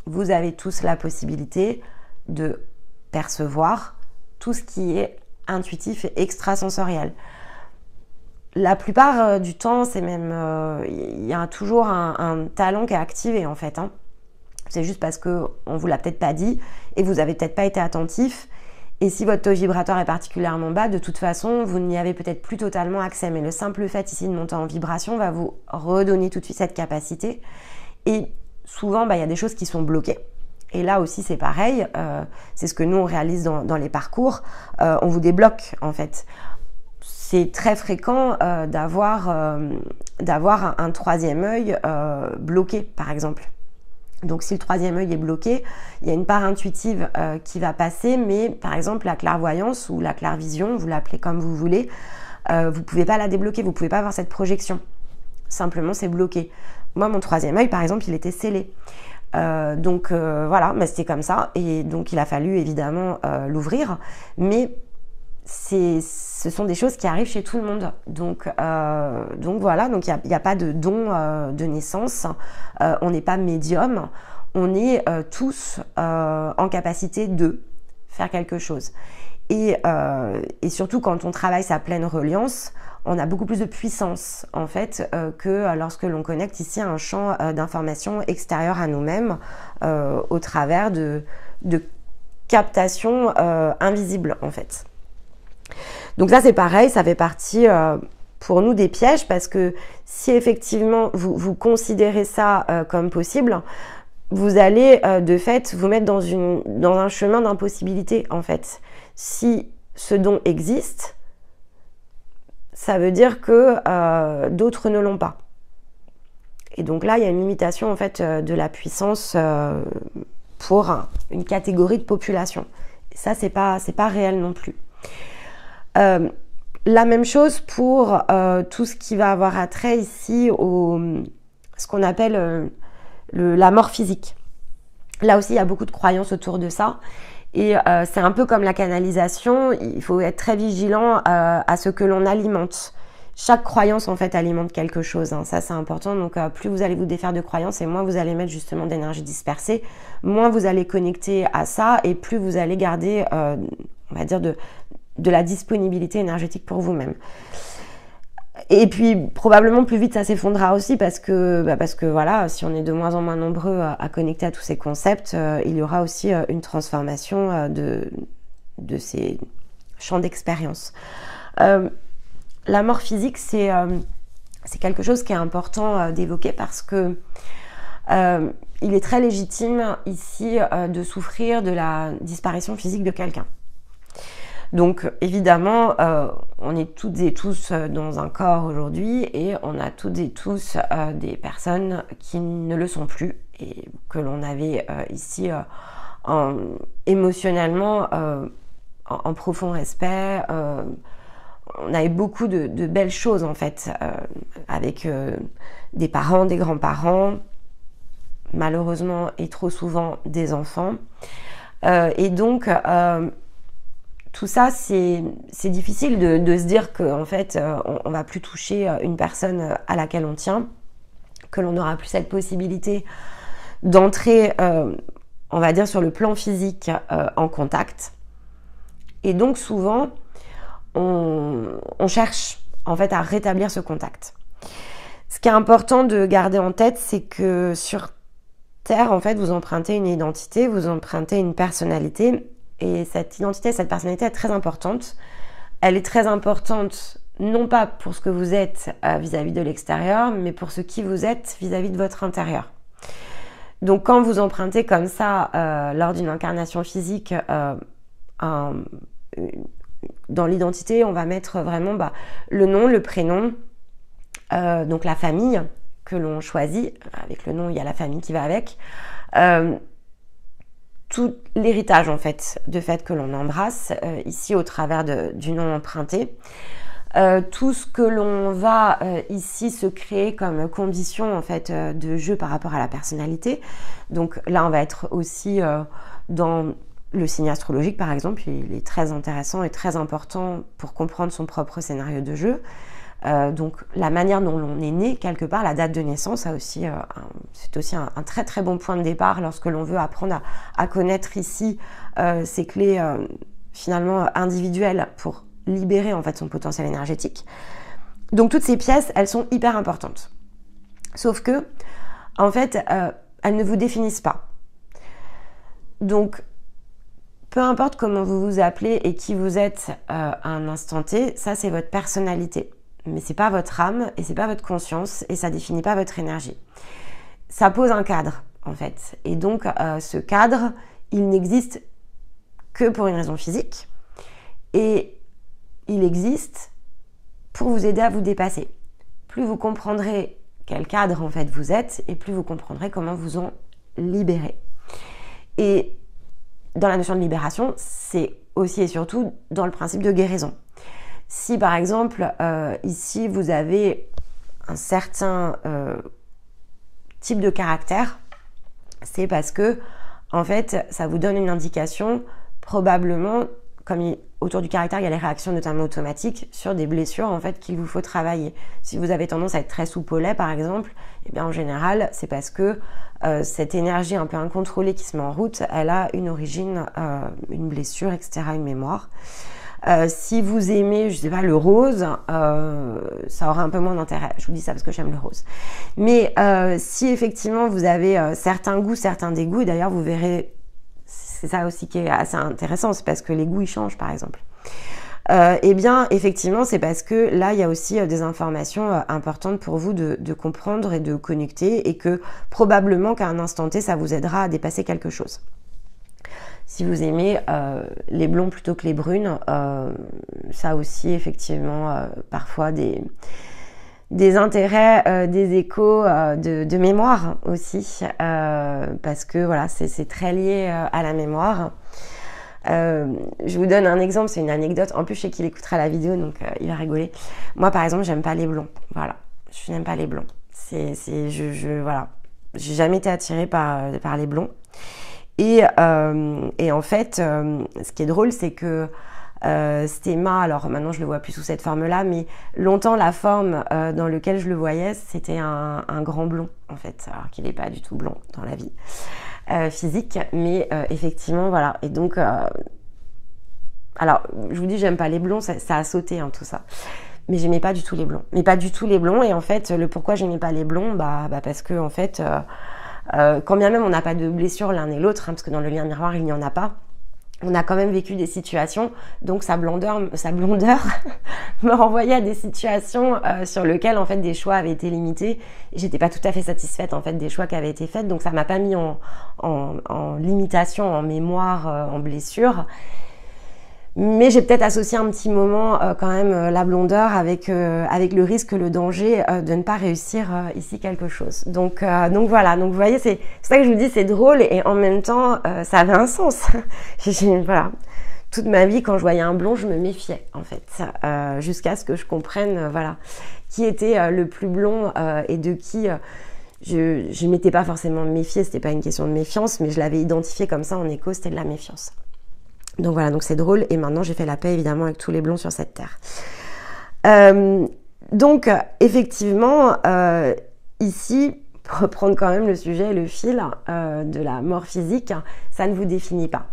Vous avez tous la possibilité de percevoir tout ce qui est intuitif et extrasensoriel. La plupart du temps, c'est même, il y a toujours un talent qui est activé en fait. C'est juste parce qu'on ne vous l'a peut-être pas dit et vous n'avez peut-être pas été attentif. Et si votre taux vibratoire est particulièrement bas, de toute façon, vous n'y avez peut-être plus totalement accès. Mais le simple fait ici de monter en vibration va vous redonner tout de suite cette capacité. Et souvent, il y a des choses qui sont bloquées. Et là aussi, c'est pareil. C'est ce que nous, on réalise dans les parcours. On vous débloque, en fait. C'est très fréquent d'avoir un troisième œil bloqué, par exemple. Donc si le troisième œil est bloqué, il y a une part intuitive qui va passer, mais par exemple la clairvoyance ou la clairvision, vous l'appelez comme vous voulez, vous ne pouvez pas la débloquer, vous ne pouvez pas avoir cette projection. Simplement, c'est bloqué. Moi, mon troisième œil, par exemple, il était scellé. Donc voilà, mais c'était comme ça. Et donc il a fallu évidemment l'ouvrir. Mais ce sont des choses qui arrivent chez tout le monde. Donc voilà, donc il n'y a pas de don de naissance. On n'est pas médium. On est tous en capacité de faire quelque chose. Et surtout quand on travaille sa pleine reliance, on a beaucoup plus de puissance en fait que lorsque l'on connecte ici à un champ d'information extérieur à nous-mêmes au travers de captations invisibles en fait. Donc ça c'est pareil, ça fait partie pour nous des pièges parce que si effectivement vous considérez ça comme possible, vous allez de fait vous mettre dans un chemin d'impossibilité en fait. Si ce don existe, ça veut dire que d'autres ne l'ont pas. Et donc là, il y a une limitation en fait de la puissance pour une catégorie de population. Et ça, c'est pas réel non plus. La même chose pour tout ce qui va avoir attrait ici au ce qu'on appelle la mort physique. Là aussi, il y a beaucoup de croyances autour de ça. Et c'est un peu comme la canalisation, il faut être très vigilant à ce que l'on alimente. Chaque croyance en fait alimente quelque chose, ça c'est important. Donc plus vous allez vous défaire de croyances et moins vous allez mettre justement d'énergie dispersée, moins vous allez connecter à ça et plus vous allez garder, on va dire, de la disponibilité énergétique pour vous-même. Et puis probablement plus vite ça s'effondrera aussi parce que voilà, si on est de moins en moins nombreux à connecter à tous ces concepts, il y aura aussi une transformation de ces champs d'expérience. La mort physique, c'est quelque chose qui est important d'évoquer parce que il est très légitime ici de souffrir de la disparition physique de quelqu'un. Donc évidemment, on est toutes et tous dans un corps aujourd'hui et on a toutes et tous des personnes qui ne le sont plus et que l'on avait ici émotionnellement en profond respect. On avait beaucoup de belles choses en fait avec des parents, des grands-parents, malheureusement et trop souvent des enfants. Et donc tout ça, c'est difficile de se dire qu'en fait, on va plus toucher une personne à laquelle on tient, que l'on n'aura plus cette possibilité d'entrer, on va dire, sur le plan physique en contact. Et donc, souvent, on cherche, en fait, à rétablir ce contact. Ce qui est important de garder en tête, c'est que sur Terre, en fait, vous empruntez une identité, vous empruntez une personnalité. Et cette identité, cette personnalité est très importante. Elle est très importante non pas pour ce que vous êtes vis-à-vis de l'extérieur, mais pour ce qui vous êtes vis-à-vis de votre intérieur. Donc quand vous empruntez comme ça, lors d'une incarnation physique, dans l'identité, on va mettre vraiment le nom, le prénom, donc la famille que l'on choisit. Avec le nom, il y a la famille qui va avec. tout l'héritage en fait que l'on embrasse ici au travers du nom emprunté. Tout ce que l'on va ici se créer comme condition en fait de jeu par rapport à la personnalité. Donc là, on va être aussi dans le signe astrologique par exemple. Il est très intéressant et très important pour comprendre son propre scénario de jeu. Donc la manière dont l'on est né quelque part, la date de naissance, c'est aussi un très très bon point de départ lorsque l'on veut apprendre à connaître ici ces clés finalement individuelles pour libérer en fait son potentiel énergétique. Donc toutes ces pièces, elles sont hyper importantes. Sauf que en fait, elles ne vous définissent pas. Donc peu importe comment vous vous appelez et qui vous êtes à un instant T, ça c'est votre personnalité. Mais c'est pas votre âme et c'est pas votre conscience et ça définit pas votre énergie. Ça pose un cadre en fait. Et donc ce cadre, il n'existe que pour une raison physique et il existe pour vous aider à vous dépasser. Plus vous comprendrez quel cadre en fait vous êtes et plus vous comprendrez comment vous en libérer. Et dans la notion de libération, c'est aussi et surtout dans le principe de guérison. Si par exemple, ici, vous avez un certain type de caractère, c'est parce que, en fait, ça vous donne une indication, probablement, comme autour du caractère, il y a les réactions notamment automatiques sur des blessures, en fait, qu'il vous faut travailler. Si vous avez tendance à être très soupe au lait, par exemple, eh bien, en général, c'est parce que cette énergie un peu incontrôlée qui se met en route, elle a une origine, une blessure, etc., une mémoire. Si vous aimez, je sais pas, le rose, ça aura un peu moins d'intérêt. Je vous dis ça parce que j'aime le rose. Mais si effectivement vous avez certains goûts, certains dégoûts, et d'ailleurs vous verrez, c'est ça aussi qui est assez intéressant, c'est parce que les goûts ils changent par exemple. Eh bien effectivement c'est parce que là il y a aussi des informations importantes pour vous de comprendre et de connecter et que probablement qu'à un instant T ça vous aidera à dépasser quelque chose. Si vous aimez les blonds plutôt que les brunes, ça a aussi effectivement parfois des intérêts, des échos de mémoire aussi, parce que voilà, c'est très lié à la mémoire. Je vous donne un exemple, c'est une anecdote. En plus, je sais qu'il écoutera la vidéo, donc il va rigoler. Moi, par exemple, j'aime pas les blonds. Voilà, je n'aime pas les blonds. Voilà, j'ai jamais été attirée par les blonds. Et en fait, ce qui est drôle, c'est que Stéma, alors maintenant je le vois plus sous cette forme-là, mais longtemps la forme dans laquelle je le voyais, c'était un grand blond en fait, alors qu'il n'est pas du tout blond dans la vie physique, mais effectivement voilà. Et donc, alors je vous dis, j'aime pas les blonds, ça a sauté tout ça. Mais j'aimais pas du tout les blonds, Et en fait, le pourquoi j'aimais pas les blonds, bah parce que en fait. Quand bien même on n'a pas de blessure l'un et l'autre, parce que dans le lien miroir il n'y en a pas, on a quand même vécu des situations, donc sa blondeur me renvoyait à des situations sur lesquelles en fait des choix avaient été limités. J'étais pas tout à fait satisfaite en fait des choix qui avaient été faits, donc ça m'a pas mis en limitation, en mémoire, en blessure. Mais j'ai peut-être associé un petit moment quand même la blondeur avec le risque, le danger de ne pas réussir ici quelque chose. Donc voilà, donc vous voyez, c'est ça que je vous dis, c'est drôle et en même temps ça avait un sens. Voilà, toute ma vie quand je voyais un blond, je me méfiais en fait, jusqu'à ce que je comprenne voilà qui était le plus blond et de qui je m'étais pas forcément méfiée, c'était pas une question de méfiance, mais je l'avais identifié comme ça en écho, c'était de la méfiance. Donc voilà, donc c'est drôle et maintenant j'ai fait la paix évidemment avec tous les blonds sur cette terre. Donc effectivement, ici, pour reprendre quand même le sujet et le fil de la mort physique, ça ne vous définit pas.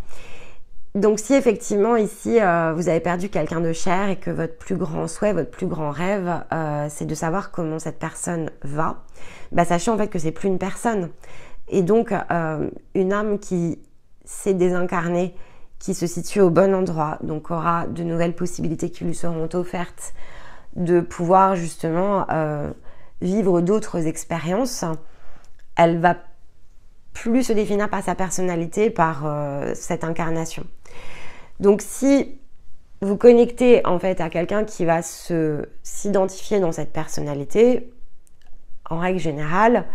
Donc si effectivement ici vous avez perdu quelqu'un de cher et que votre plus grand souhait, votre plus grand rêve, c'est de savoir comment cette personne va, bah sachez en fait que c'est plus une personne. Et donc une âme qui s'est désincarnée, qui se situe au bon endroit, donc aura de nouvelles possibilités qui lui seront offertes de pouvoir justement vivre d'autres expériences. Elle va plus se définir par sa personnalité, par cette incarnation. Donc si vous connectez en fait à quelqu'un qui va s'identifier dans cette personnalité, en règle générale,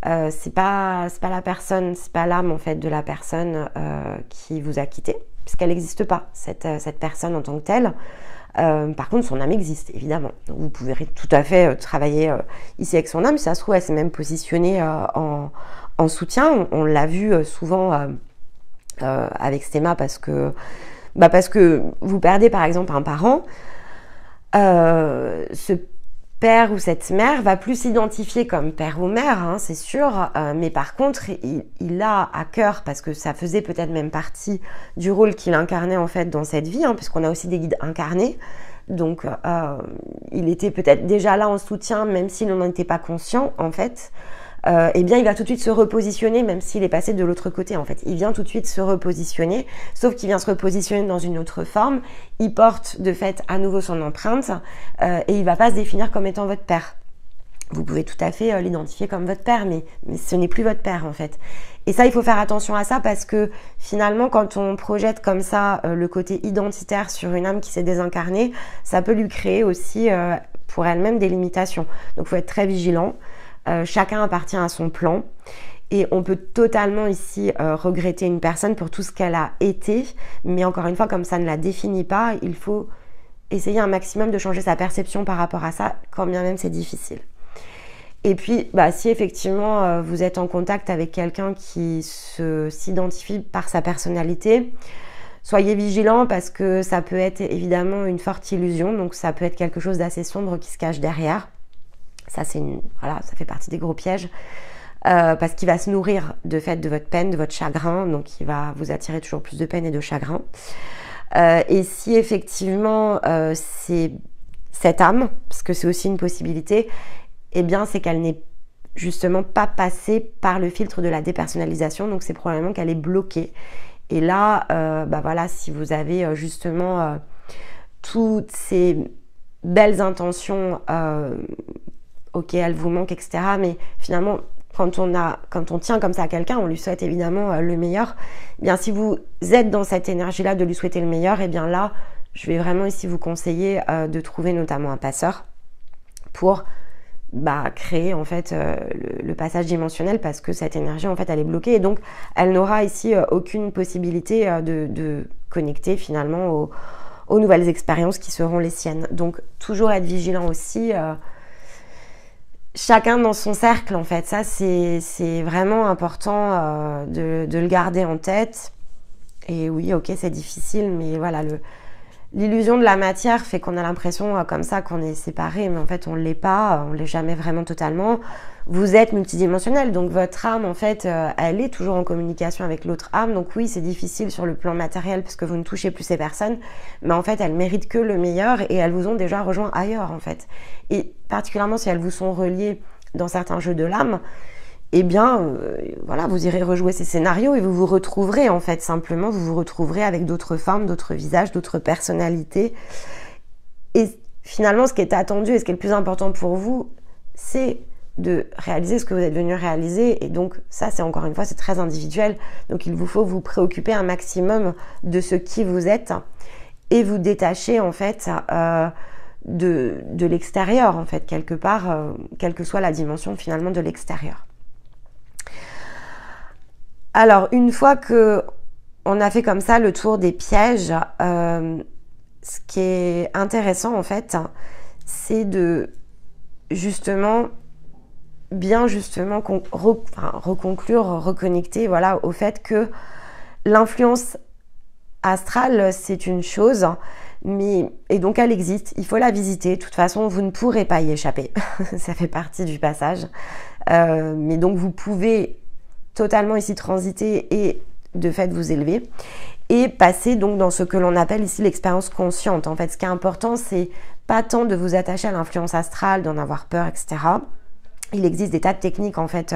c'est pas la personne, c'est pas l'âme en fait de la personne qui vous a quitté, puisqu'elle n'existe pas, cette personne en tant que telle. Par contre, son âme existe, évidemment. Donc, vous pouvez tout à fait travailler ici avec son âme. Si ça se trouve, elle s'est même positionnée en soutien. On l'a vu souvent avec Stéma parce que vous perdez par exemple un parent. Ce père ou cette mère va plus s'identifier comme père ou mère, hein, c'est sûr, mais par contre, il a à cœur, parce que ça faisait peut-être même partie du rôle qu'il incarnait en fait dans cette vie, hein, puisqu'on a aussi des guides incarnés, donc il était peut-être déjà là en soutien, même s'il n'en était pas conscient en fait. Eh bien il va tout de suite se repositionner, même s'il est passé de l'autre côté en fait. Il vient tout de suite se repositionner, sauf qu'il vient se repositionner dans une autre forme. Il porte de fait à nouveau son empreinte et il va pas se définir comme étant votre père. Vous pouvez tout à fait l'identifier comme votre père, mais ce n'est plus votre père en fait. Et ça, il faut faire attention à ça parce que finalement, quand on projette comme ça le côté identitaire sur une âme qui s'est désincarnée, ça peut lui créer aussi pour elle-même des limitations. Donc il faut être très vigilant. Chacun appartient à son plan et on peut totalement ici regretter une personne pour tout ce qu'elle a été, mais encore une fois, comme ça ne la définit pas, il faut essayer un maximum de changer sa perception par rapport à ça, quand bien même c'est difficile. Et puis, si effectivement vous êtes en contact avec quelqu'un qui s'identifie par sa personnalité, soyez vigilants parce que ça peut être évidemment une forte illusion, donc ça peut être quelque chose d'assez sombre qui se cache derrière. Ça, ça fait partie des gros pièges parce qu'il va se nourrir de fait de votre peine, de votre chagrin, donc il va vous attirer toujours plus de peine et de chagrin. Et si effectivement c'est cette âme, parce que c'est aussi une possibilité, eh bien c'est qu'elle n'est justement pas passée par le filtre de la dépersonnalisation, donc c'est probablement qu'elle est bloquée. Et là, si vous avez justement toutes ces belles intentions, ok, elle vous manque, etc. Mais finalement, quand on tient comme ça à quelqu'un, on lui souhaite évidemment le meilleur. Eh bien, si vous êtes dans cette énergie-là de lui souhaiter le meilleur, eh bien là, je vais vraiment ici vous conseiller de trouver notamment un passeur pour créer en fait le passage dimensionnel parce que cette énergie en fait elle est bloquée et donc elle n'aura ici aucune possibilité de connecter finalement aux nouvelles expériences qui seront les siennes. Donc toujours être vigilant aussi. Chacun dans son cercle en fait, ça c'est vraiment important de le garder en tête. Et oui, ok, c'est difficile, mais voilà, l'illusion de la matière fait qu'on a l'impression comme ça qu'on est séparés, mais en fait on ne l'est pas, on ne l'est jamais vraiment totalement. Vous êtes multidimensionnel, donc votre âme en fait, elle est toujours en communication avec l'autre âme, donc oui c'est difficile sur le plan matériel parce que vous ne touchez plus ces personnes, mais en fait elles méritent que le meilleur et elles vous ont déjà rejoint ailleurs en fait. Et particulièrement si elles vous sont reliées dans certains jeux de l'âme, eh bien, vous irez rejouer ces scénarios et vous vous retrouverez en fait, simplement, vous vous retrouverez avec d'autres formes, d'autres visages, d'autres personnalités. Et finalement, ce qui est attendu et ce qui est le plus important pour vous, c'est de réaliser ce que vous êtes venu réaliser. Et donc, ça, c'est encore une fois, c'est très individuel. Donc, il vous faut vous préoccuper un maximum de ce qui vous êtes et vous détacher en fait de l'extérieur, en fait, quelque part, quelle que soit la dimension finalement de l'extérieur. Alors, une fois que on a fait comme ça le tour des pièges, ce qui est intéressant en fait, c'est de justement reconclure, reconnecter au fait que l'influence astrale c'est une chose, et donc elle existe, il faut la visiter, de toute façon vous ne pourrez pas y échapper, ça fait partie du passage, mais donc vous pouvez totalement ici transiter et de fait vous élever et passer donc dans ce que l'on appelle ici l'expérience consciente. En fait, ce qui est important, c'est pas tant de vous attacher à l'influence astrale, d'en avoir peur, etc. Il existe des tas de techniques en fait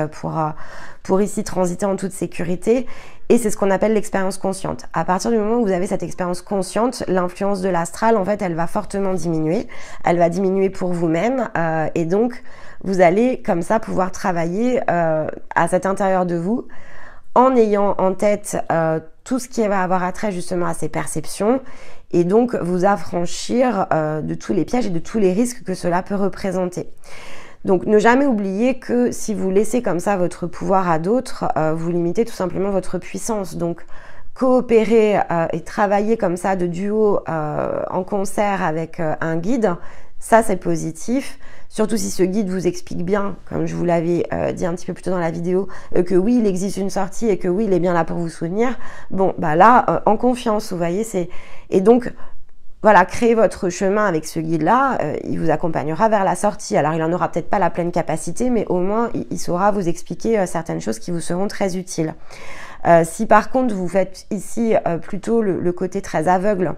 pour ici transiter en toute sécurité et c'est ce qu'on appelle l'expérience consciente. À partir du moment où vous avez cette expérience consciente, l'influence de l'astral en fait elle va fortement diminuer, elle va diminuer pour vous-même et donc vous allez comme ça pouvoir travailler à cet intérieur de vous en ayant en tête tout ce qui va avoir attrait justement à ces perceptions et donc vous affranchir de tous les pièges et de tous les risques que cela peut représenter. Donc ne jamais oublier que si vous laissez comme ça votre pouvoir à d'autres, vous limitez tout simplement votre puissance. Donc coopérer et travailler comme ça de duo en concert avec un guide, ça c'est positif. Surtout si ce guide vous explique bien, comme je vous l'avais dit un petit peu plus tôt dans la vidéo, que oui, il existe une sortie et que oui, il est bien là pour vous soutenir. Bon, bah là, en confiance, vous voyez, c'est... Et donc, voilà, créez votre chemin avec ce guide-là, il vous accompagnera vers la sortie. Alors, il n'en aura peut-être pas la pleine capacité, mais au moins, il saura vous expliquer certaines choses qui vous seront très utiles. Si par contre, vous faites ici plutôt le côté très aveugle,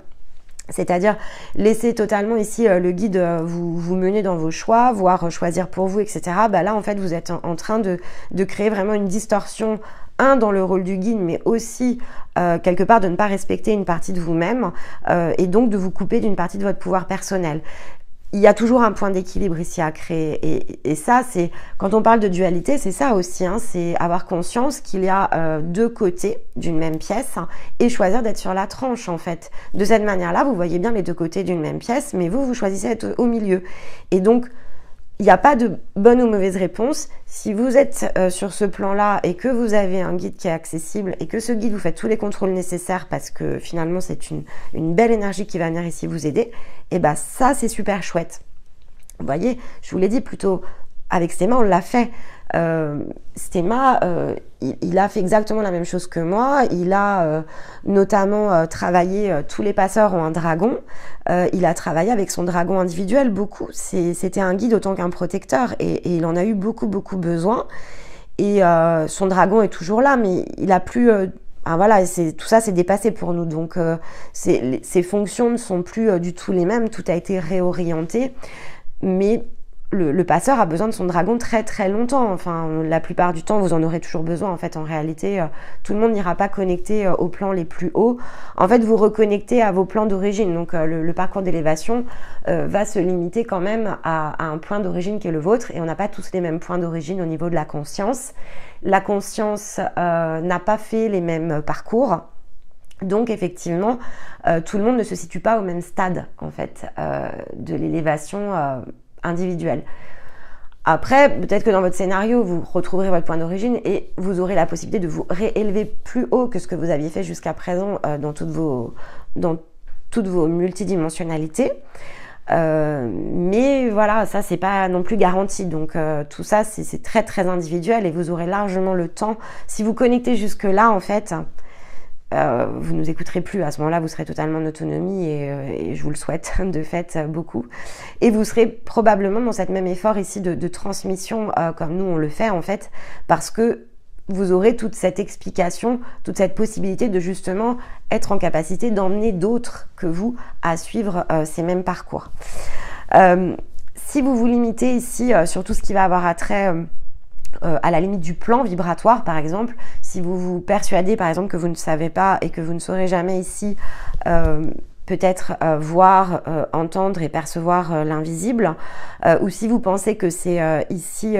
c'est-à-dire laisser totalement ici le guide vous mener dans vos choix, voire choisir pour vous, etc. Bah là, en fait, vous êtes en train de créer vraiment une distorsion, dans le rôle du guide, mais aussi quelque part de ne pas respecter une partie de vous-même et donc de vous couper d'une partie de votre pouvoir personnel. Il y a toujours un point d'équilibre ici à créer et ça, c'est quand on parle de dualité, c'est ça aussi, hein, c'est avoir conscience qu'il y a deux côtés d'une même pièce et choisir d'être sur la tranche en fait. De cette manière-là, vous voyez bien les deux côtés d'une même pièce, mais vous choisissez d'être au milieu. Et donc, il n'y a pas de bonne ou mauvaise réponse. Si vous êtes sur ce plan-là et que vous avez un guide qui est accessible et que ce guide vous fait tous les contrôles nécessaires parce que finalement c'est une belle énergie qui va venir ici vous aider, et ben ça c'est super chouette. Vous voyez, je vous l'ai dit plutôt, avec Stéma on l'a fait. Stéma, il a fait exactement la même chose que moi. Il a notamment travaillé, tous les passeurs ont un dragon. Il a travaillé avec son dragon individuel beaucoup. C'était un guide autant qu'un protecteur et il en a eu beaucoup besoin. Et son dragon est toujours là, mais il a plus... voilà, tout ça c'est dépassé pour nous. Donc ses fonctions ne sont plus du tout les mêmes. Tout a été réorienté. Mais le passeur a besoin de son dragon très longtemps. Enfin, la plupart du temps, vous en aurez toujours besoin. En fait, en réalité, tout le monde n'ira pas connecter aux plans les plus hauts. En fait, vous reconnectez à vos plans d'origine. Donc, le parcours d'élévation va se limiter quand même à un point d'origine qui est le vôtre. Et on n'a pas tous les mêmes points d'origine au niveau de la conscience. La conscience n'a pas fait les mêmes parcours. Donc effectivement, tout le monde ne se situe pas au même stade en fait de l'élévation individuelle. Après, peut-être que dans votre scénario, vous retrouverez votre point d'origine et vous aurez la possibilité de vous réélever plus haut que ce que vous aviez fait jusqu'à présent dans toutes vos multidimensionnalités. Mais voilà, ça c'est pas non plus garanti. Donc tout ça c'est très individuel et vous aurez largement le temps. Si vous connectez jusque là en fait, vous nous écouterez plus. À ce moment-là, vous serez totalement en autonomie et je vous le souhaite de fait beaucoup. Et vous serez probablement dans cet même effort ici de transmission comme nous on le fait en fait, parce que vous aurez toute cette explication, toute cette possibilité de justement être en capacité d'emmener d'autres que vous à suivre ces mêmes parcours. Si vous vous limitez ici sur tout ce qui va avoir attrait à la limite du plan vibratoire par exemple, si vous vous persuadez par exemple que vous ne savez pas et que vous ne saurez jamais ici peut-être voir, entendre et percevoir l'invisible, ou si vous pensez que c'est ici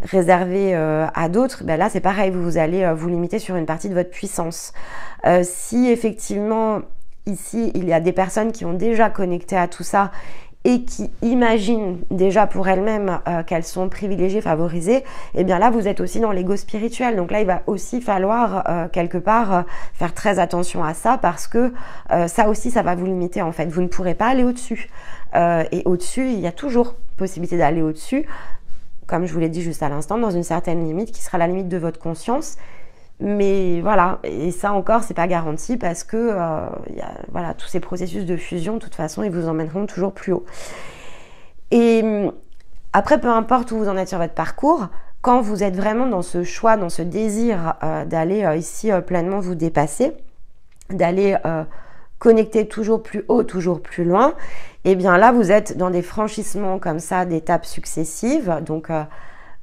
réservé à d'autres, ben là c'est pareil, vous allez vous limiter sur une partie de votre puissance. Si effectivement ici il y a des personnes qui ont déjà connecté à tout ça et qui imaginent déjà pour elles-mêmes qu'elles sont privilégiées, favorisées, et bien là vous êtes aussi dans l'ego spirituel. Donc là il va aussi falloir quelque part faire très attention à ça, parce que ça aussi ça va vous limiter en fait. Vous ne pourrez pas aller au-dessus. Et au-dessus, il y a toujours possibilité d'aller au-dessus, comme je vous l'ai dit juste à l'instant, dans une certaine limite qui sera la limite de votre conscience. Mais voilà, et ça encore, c'est pas garanti parce que y a, voilà, tous ces processus de fusion, de toute façon, ils vous emmèneront toujours plus haut. Et après, peu importe où vous en êtes sur votre parcours, quand vous êtes vraiment dans ce choix, dans ce désir d'aller ici pleinement vous dépasser, d'aller connecter toujours plus haut, toujours plus loin, et bien là, vous êtes dans des franchissements comme ça, d'étapes successives, donc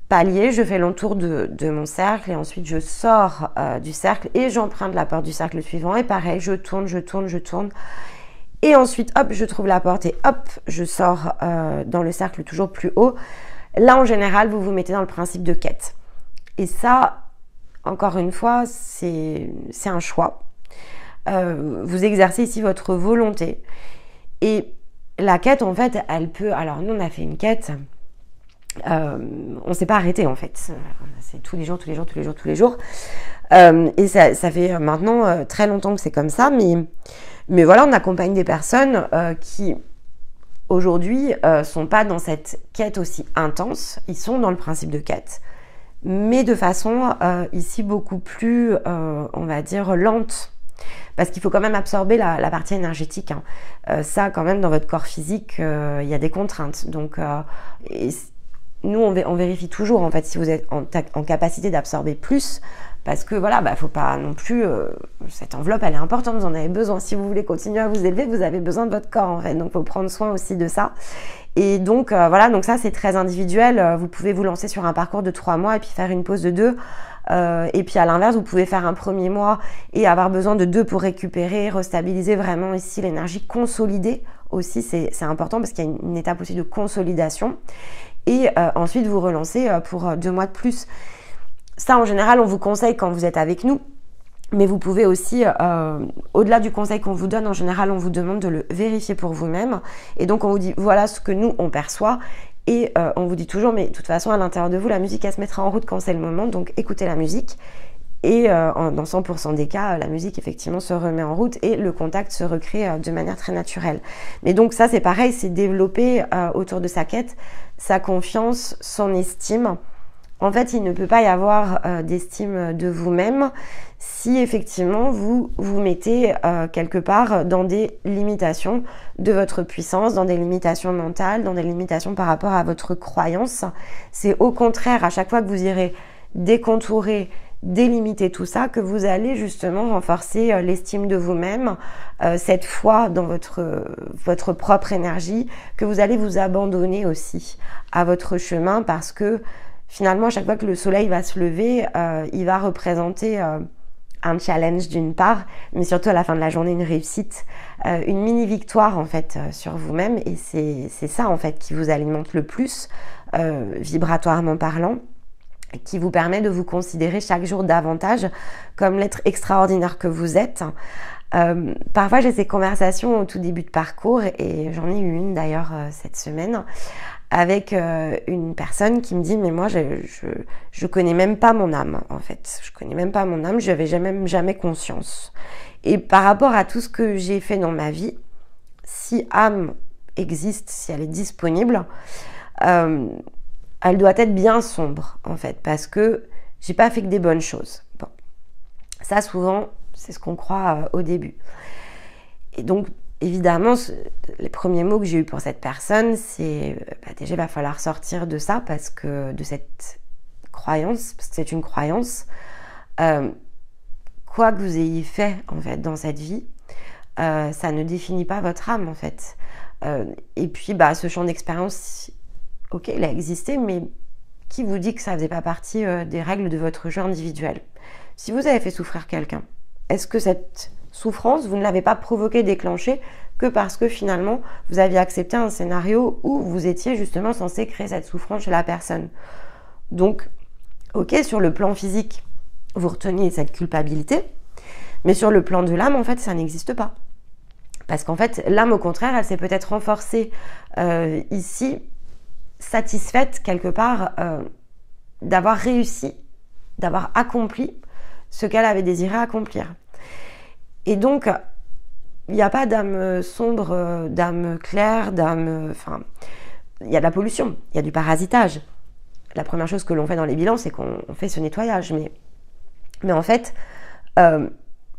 palier, je fais l'entour de mon cercle et ensuite je sors du cercle et j'emprunte la porte du cercle suivant et pareil, je tourne et ensuite hop, je trouve la porte et hop, je sors dans le cercle toujours plus haut. Là en général, vous vous mettez dans le principe de quête et ça, encore une fois, c'est un choix. Vous exercez ici votre volonté et la quête en fait, elle peut, alors nous on a fait une quête. on s'est pas arrêté en fait. C'est tous les jours. Et ça fait maintenant très longtemps que c'est comme ça, mais voilà, on accompagne des personnes qui aujourd'hui sont pas dans cette quête aussi intense. Ils sont dans le principe de quête, mais de façon ici beaucoup plus, on va dire, lente. Parce qu'il faut quand même absorber la partie énergétique. Ça, quand même, dans votre corps physique, il y a des contraintes. Donc, nous, on vérifie toujours, en fait, si vous êtes en capacité d'absorber plus. Parce que, voilà, faut pas non plus... cette enveloppe, elle est importante, vous en avez besoin. Si vous voulez continuer à vous élever, vous avez besoin de votre corps, en fait. Donc, il faut prendre soin aussi de ça. Et donc, voilà, donc ça, c'est très individuel. Vous pouvez vous lancer sur un parcours de 3 mois et puis faire une pause de 2. Et puis à l'inverse, vous pouvez faire un premier mois et avoir besoin de 2 pour récupérer, restabiliser vraiment ici l'énergie, consolider aussi, c'est important parce qu'il y a une étape aussi de consolidation. Et ensuite, vous relancez pour 2 mois de plus. Ça, en général, on vous conseille quand vous êtes avec nous. Mais vous pouvez aussi, au-delà du conseil qu'on vous donne, en général, on vous demande de le vérifier pour vous-même. Et donc, on vous dit, voilà ce que nous, on perçoit. Et on vous dit toujours, mais de toute façon, à l'intérieur de vous, la musique, elle se mettra en route quand c'est le moment. Donc, écoutez la musique. Et dans 100% des cas, la musique, effectivement, se remet en route et le contact se recrée de manière très naturelle. Mais donc, ça, c'est pareil, c'est développer autour de sa quête, sa confiance, son estime. En fait, il ne peut pas y avoir d'estime de vous-même si effectivement vous vous mettez quelque part dans des limitations de votre puissance, dans des limitations mentales, dans des limitations par rapport à votre croyance. C'est au contraire, à chaque fois que vous irez décontourer, délimiter tout ça, que vous allez justement renforcer l'estime de vous-même, cette foi dans votre propre énergie, que vous allez vous abandonner aussi à votre chemin parce que finalement, à chaque fois que le soleil va se lever, il va représenter un challenge d'une part, mais surtout à la fin de la journée, une réussite, une mini-victoire en fait sur vous-même. Et c'est ça en fait qui vous alimente le plus, vibratoirement parlant, qui vous permet de vous considérer chaque jour davantage comme l'être extraordinaire que vous êtes. Parfois, j'ai ces conversations au tout début de parcours, et j'en ai eu une d'ailleurs cette semaine, avec une personne qui me dit mais moi je connais même pas mon âme en fait, je connais même pas mon âme, je n'avais jamais conscience. Et par rapport à tout ce que j'ai fait dans ma vie, si âme existe, si elle est disponible, elle doit être bien sombre en fait, parce que j'ai pas fait que des bonnes choses. Bon, ça souvent c'est ce qu'on croit au début. Et donc évidemment, les premiers mots que j'ai eus pour cette personne, c'est déjà il va falloir sortir de ça, parce que de cette croyance, parce que c'est une croyance, quoi que vous ayez fait en fait dans cette vie, ça ne définit pas votre âme en fait. Et puis ce champ d'expérience, ok, il a existé, mais qui vous dit que ça faisait pas partie des règles de votre jeu individuel? Si vous avez fait souffrir quelqu'un, est-ce que cette souffrance, vous ne l'avez pas provoquée, déclenchée, que parce que finalement, vous aviez accepté un scénario où vous étiez justement censé créer cette souffrance chez la personne? Donc, ok, sur le plan physique, vous reteniez cette culpabilité, mais sur le plan de l'âme, en fait, ça n'existe pas. Parce qu'en fait, l'âme, au contraire, elle s'est peut-être renforcée ici, satisfaite quelque part d'avoir réussi, d'avoir accompli ce qu'elle avait désiré accomplir. Et donc, il n'y a pas d'âme sombre, d'âme claire, enfin, il y a de la pollution, il y a du parasitage. La première chose que l'on fait dans les bilans, c'est qu'on fait ce nettoyage. Mais en fait,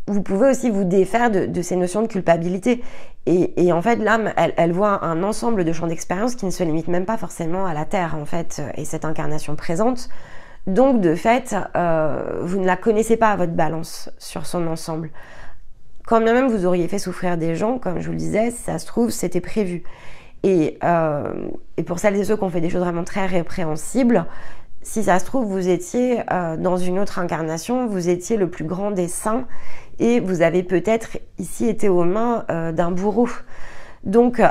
vous pouvez aussi vous défaire de ces notions de culpabilité. Et en fait, l'âme, elle voit un ensemble de champs d'expérience qui ne se limitent même pas forcément à la Terre, en fait, et cette incarnation présente. Donc, de fait, vous ne la connaissez pas à votre balance sur son ensemble. Quand bien même vous auriez fait souffrir des gens, comme je vous le disais, si ça se trouve, c'était prévu. Et pour celles et ceux qui ont fait des choses vraiment très répréhensibles, si ça se trouve, vous étiez dans une autre incarnation, vous étiez le plus grand des saints, et vous avez peut-être ici été aux mains d'un bourreau. Donc,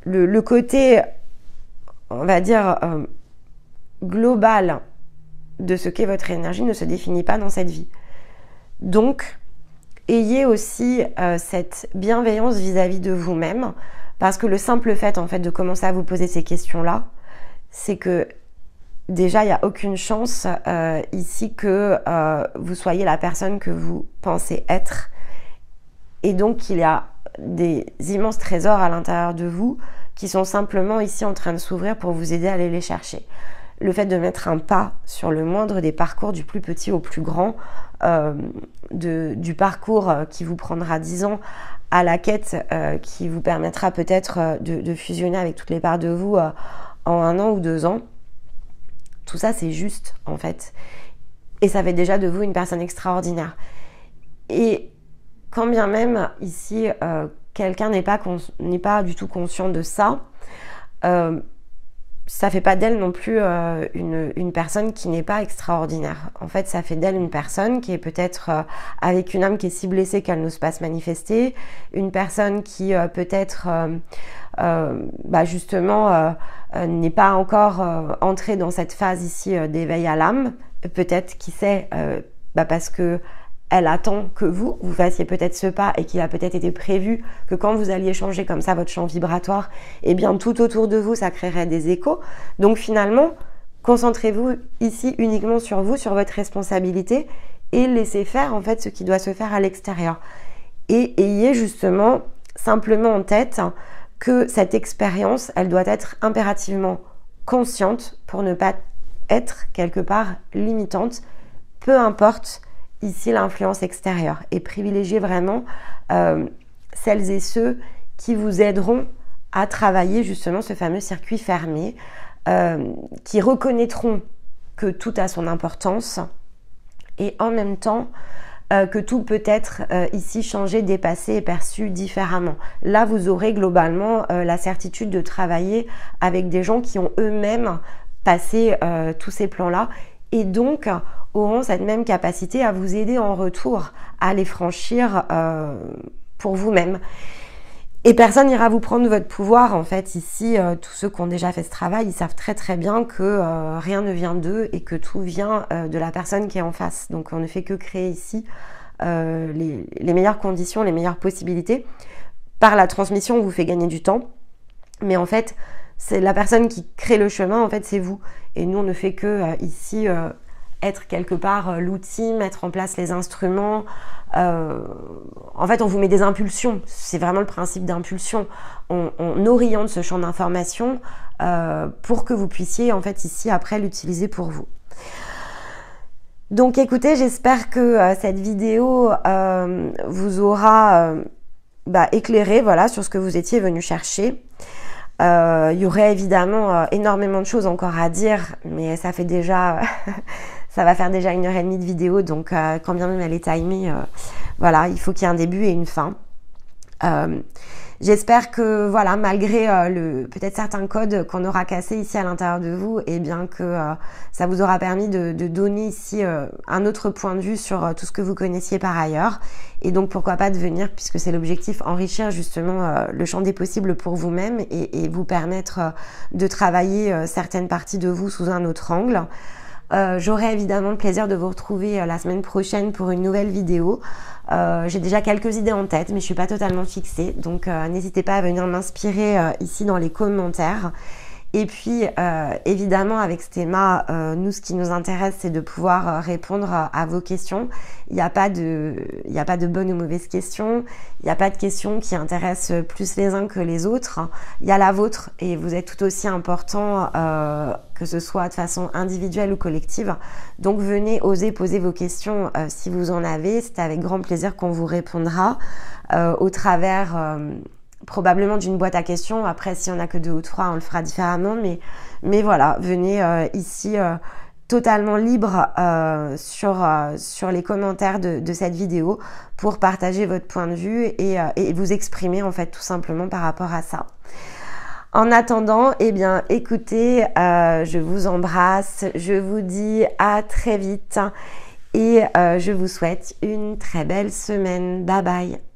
le côté, on va dire, global de ce qu'est votre énergie ne se définit pas dans cette vie. Donc, ayez aussi cette bienveillance vis-à-vis de vous-même, parce que le simple fait en fait de commencer à vous poser ces questions-là, c'est que déjà, il n'y a aucune chance ici que vous soyez la personne que vous pensez être. Et donc, il y a des immenses trésors à l'intérieur de vous qui sont simplement ici en train de s'ouvrir pour vous aider à aller les chercher. Le fait de mettre un pas sur le moindre des parcours, du plus petit au plus grand, du parcours qui vous prendra 10 ans à la quête qui vous permettra peut-être de fusionner avec toutes les parts de vous en 1 an ou 2 ans. Tout ça, c'est juste, en fait. Et ça fait déjà de vous une personne extraordinaire. Et quand bien même, ici, quelqu'un n'est pas du tout conscient de ça, ça fait pas d'elle non plus une personne qui n'est pas extraordinaire. En fait, ça fait d'elle une personne qui est peut-être avec une âme qui est si blessée qu'elle n'ose pas se manifester, une personne qui peut-être justement n'est pas encore entrée dans cette phase ici d'éveil à l'âme, peut-être qui sait parce que elle attend que vous fassiez peut-être ce pas et qu'il a peut-être été prévu que quand vous alliez changer comme ça votre champ vibratoire, eh bien tout autour de vous, ça créerait des échos. Donc finalement, concentrez-vous ici uniquement sur vous, sur votre responsabilité et laissez faire en fait ce qui doit se faire à l'extérieur. Et ayez justement simplement en tête que cette expérience, elle doit être impérativement consciente pour ne pas être quelque part limitante, peu importe ici l'influence extérieure, et privilégiez vraiment celles et ceux qui vous aideront à travailler justement ce fameux circuit fermé, qui reconnaîtront que tout a son importance et en même temps que tout peut être ici changé, dépassé et perçu différemment. Là, vous aurez globalement la certitude de travailler avec des gens qui ont eux-mêmes passé tous ces plans-là et donc auront cette même capacité à vous aider en retour à les franchir pour vous-même. Et personne n'ira vous prendre votre pouvoir. En fait, ici, tous ceux qui ont déjà fait ce travail, ils savent très très bien que rien ne vient d'eux et que tout vient de la personne qui est en face. Donc on ne fait que créer ici les meilleures conditions, les meilleures possibilités. Par la transmission, on vous fait gagner du temps. Mais en fait, c'est la personne qui crée le chemin, en fait, c'est vous. Et nous, on ne fait que ici être quelque part l'outil, mettre en place les instruments. En fait, on vous met des impulsions. C'est vraiment le principe d'impulsion. On oriente ce champ d'information pour que vous puissiez, en fait, ici, après, l'utiliser pour vous. Donc, écoutez, j'espère que cette vidéo vous aura éclairé, voilà, sur ce que vous étiez venu chercher. Il y aurait évidemment énormément de choses encore à dire, mais ça fait déjà... ça va faire déjà 1h30 de vidéo, donc quand bien même elle est timée, voilà, il faut qu'il y ait un début et une fin. J'espère que, voilà, malgré peut-être certains codes qu'on aura cassés ici à l'intérieur de vous, et bien que ça vous aura permis de donner ici un autre point de vue sur tout ce que vous connaissiez par ailleurs. Et donc, pourquoi pas de venir, puisque c'est l'objectif, enrichir justement le champ des possibles pour vous-même et vous permettre de travailler certaines parties de vous sous un autre angle. J'aurai évidemment le plaisir de vous retrouver la semaine prochaine pour une nouvelle vidéo. J'ai déjà quelques idées en tête, mais je suis pas totalement fixée. Donc, n'hésitez pas à venir m'inspirer ici dans les commentaires. Et puis, évidemment, avec Stéma, nous, ce qui nous intéresse, c'est de pouvoir répondre à vos questions. Il n'y a pas de bonnes ou mauvaises questions. Il n'y a pas de questions qui intéressent plus les uns que les autres. Il y a la vôtre et vous êtes tout aussi important, que ce soit de façon individuelle ou collective. Donc, venez oser poser vos questions si vous en avez. C'est avec grand plaisir qu'on vous répondra au travers... probablement d'une boîte à questions. Après, si on n'a que 2 ou 3, on le fera différemment. Mais voilà, venez ici totalement libre sur les commentaires de cette vidéo pour partager votre point de vue et vous exprimer en fait tout simplement par rapport à ça. En attendant, eh bien, écoutez, je vous embrasse, je vous dis à très vite et je vous souhaite une très belle semaine. Bye bye.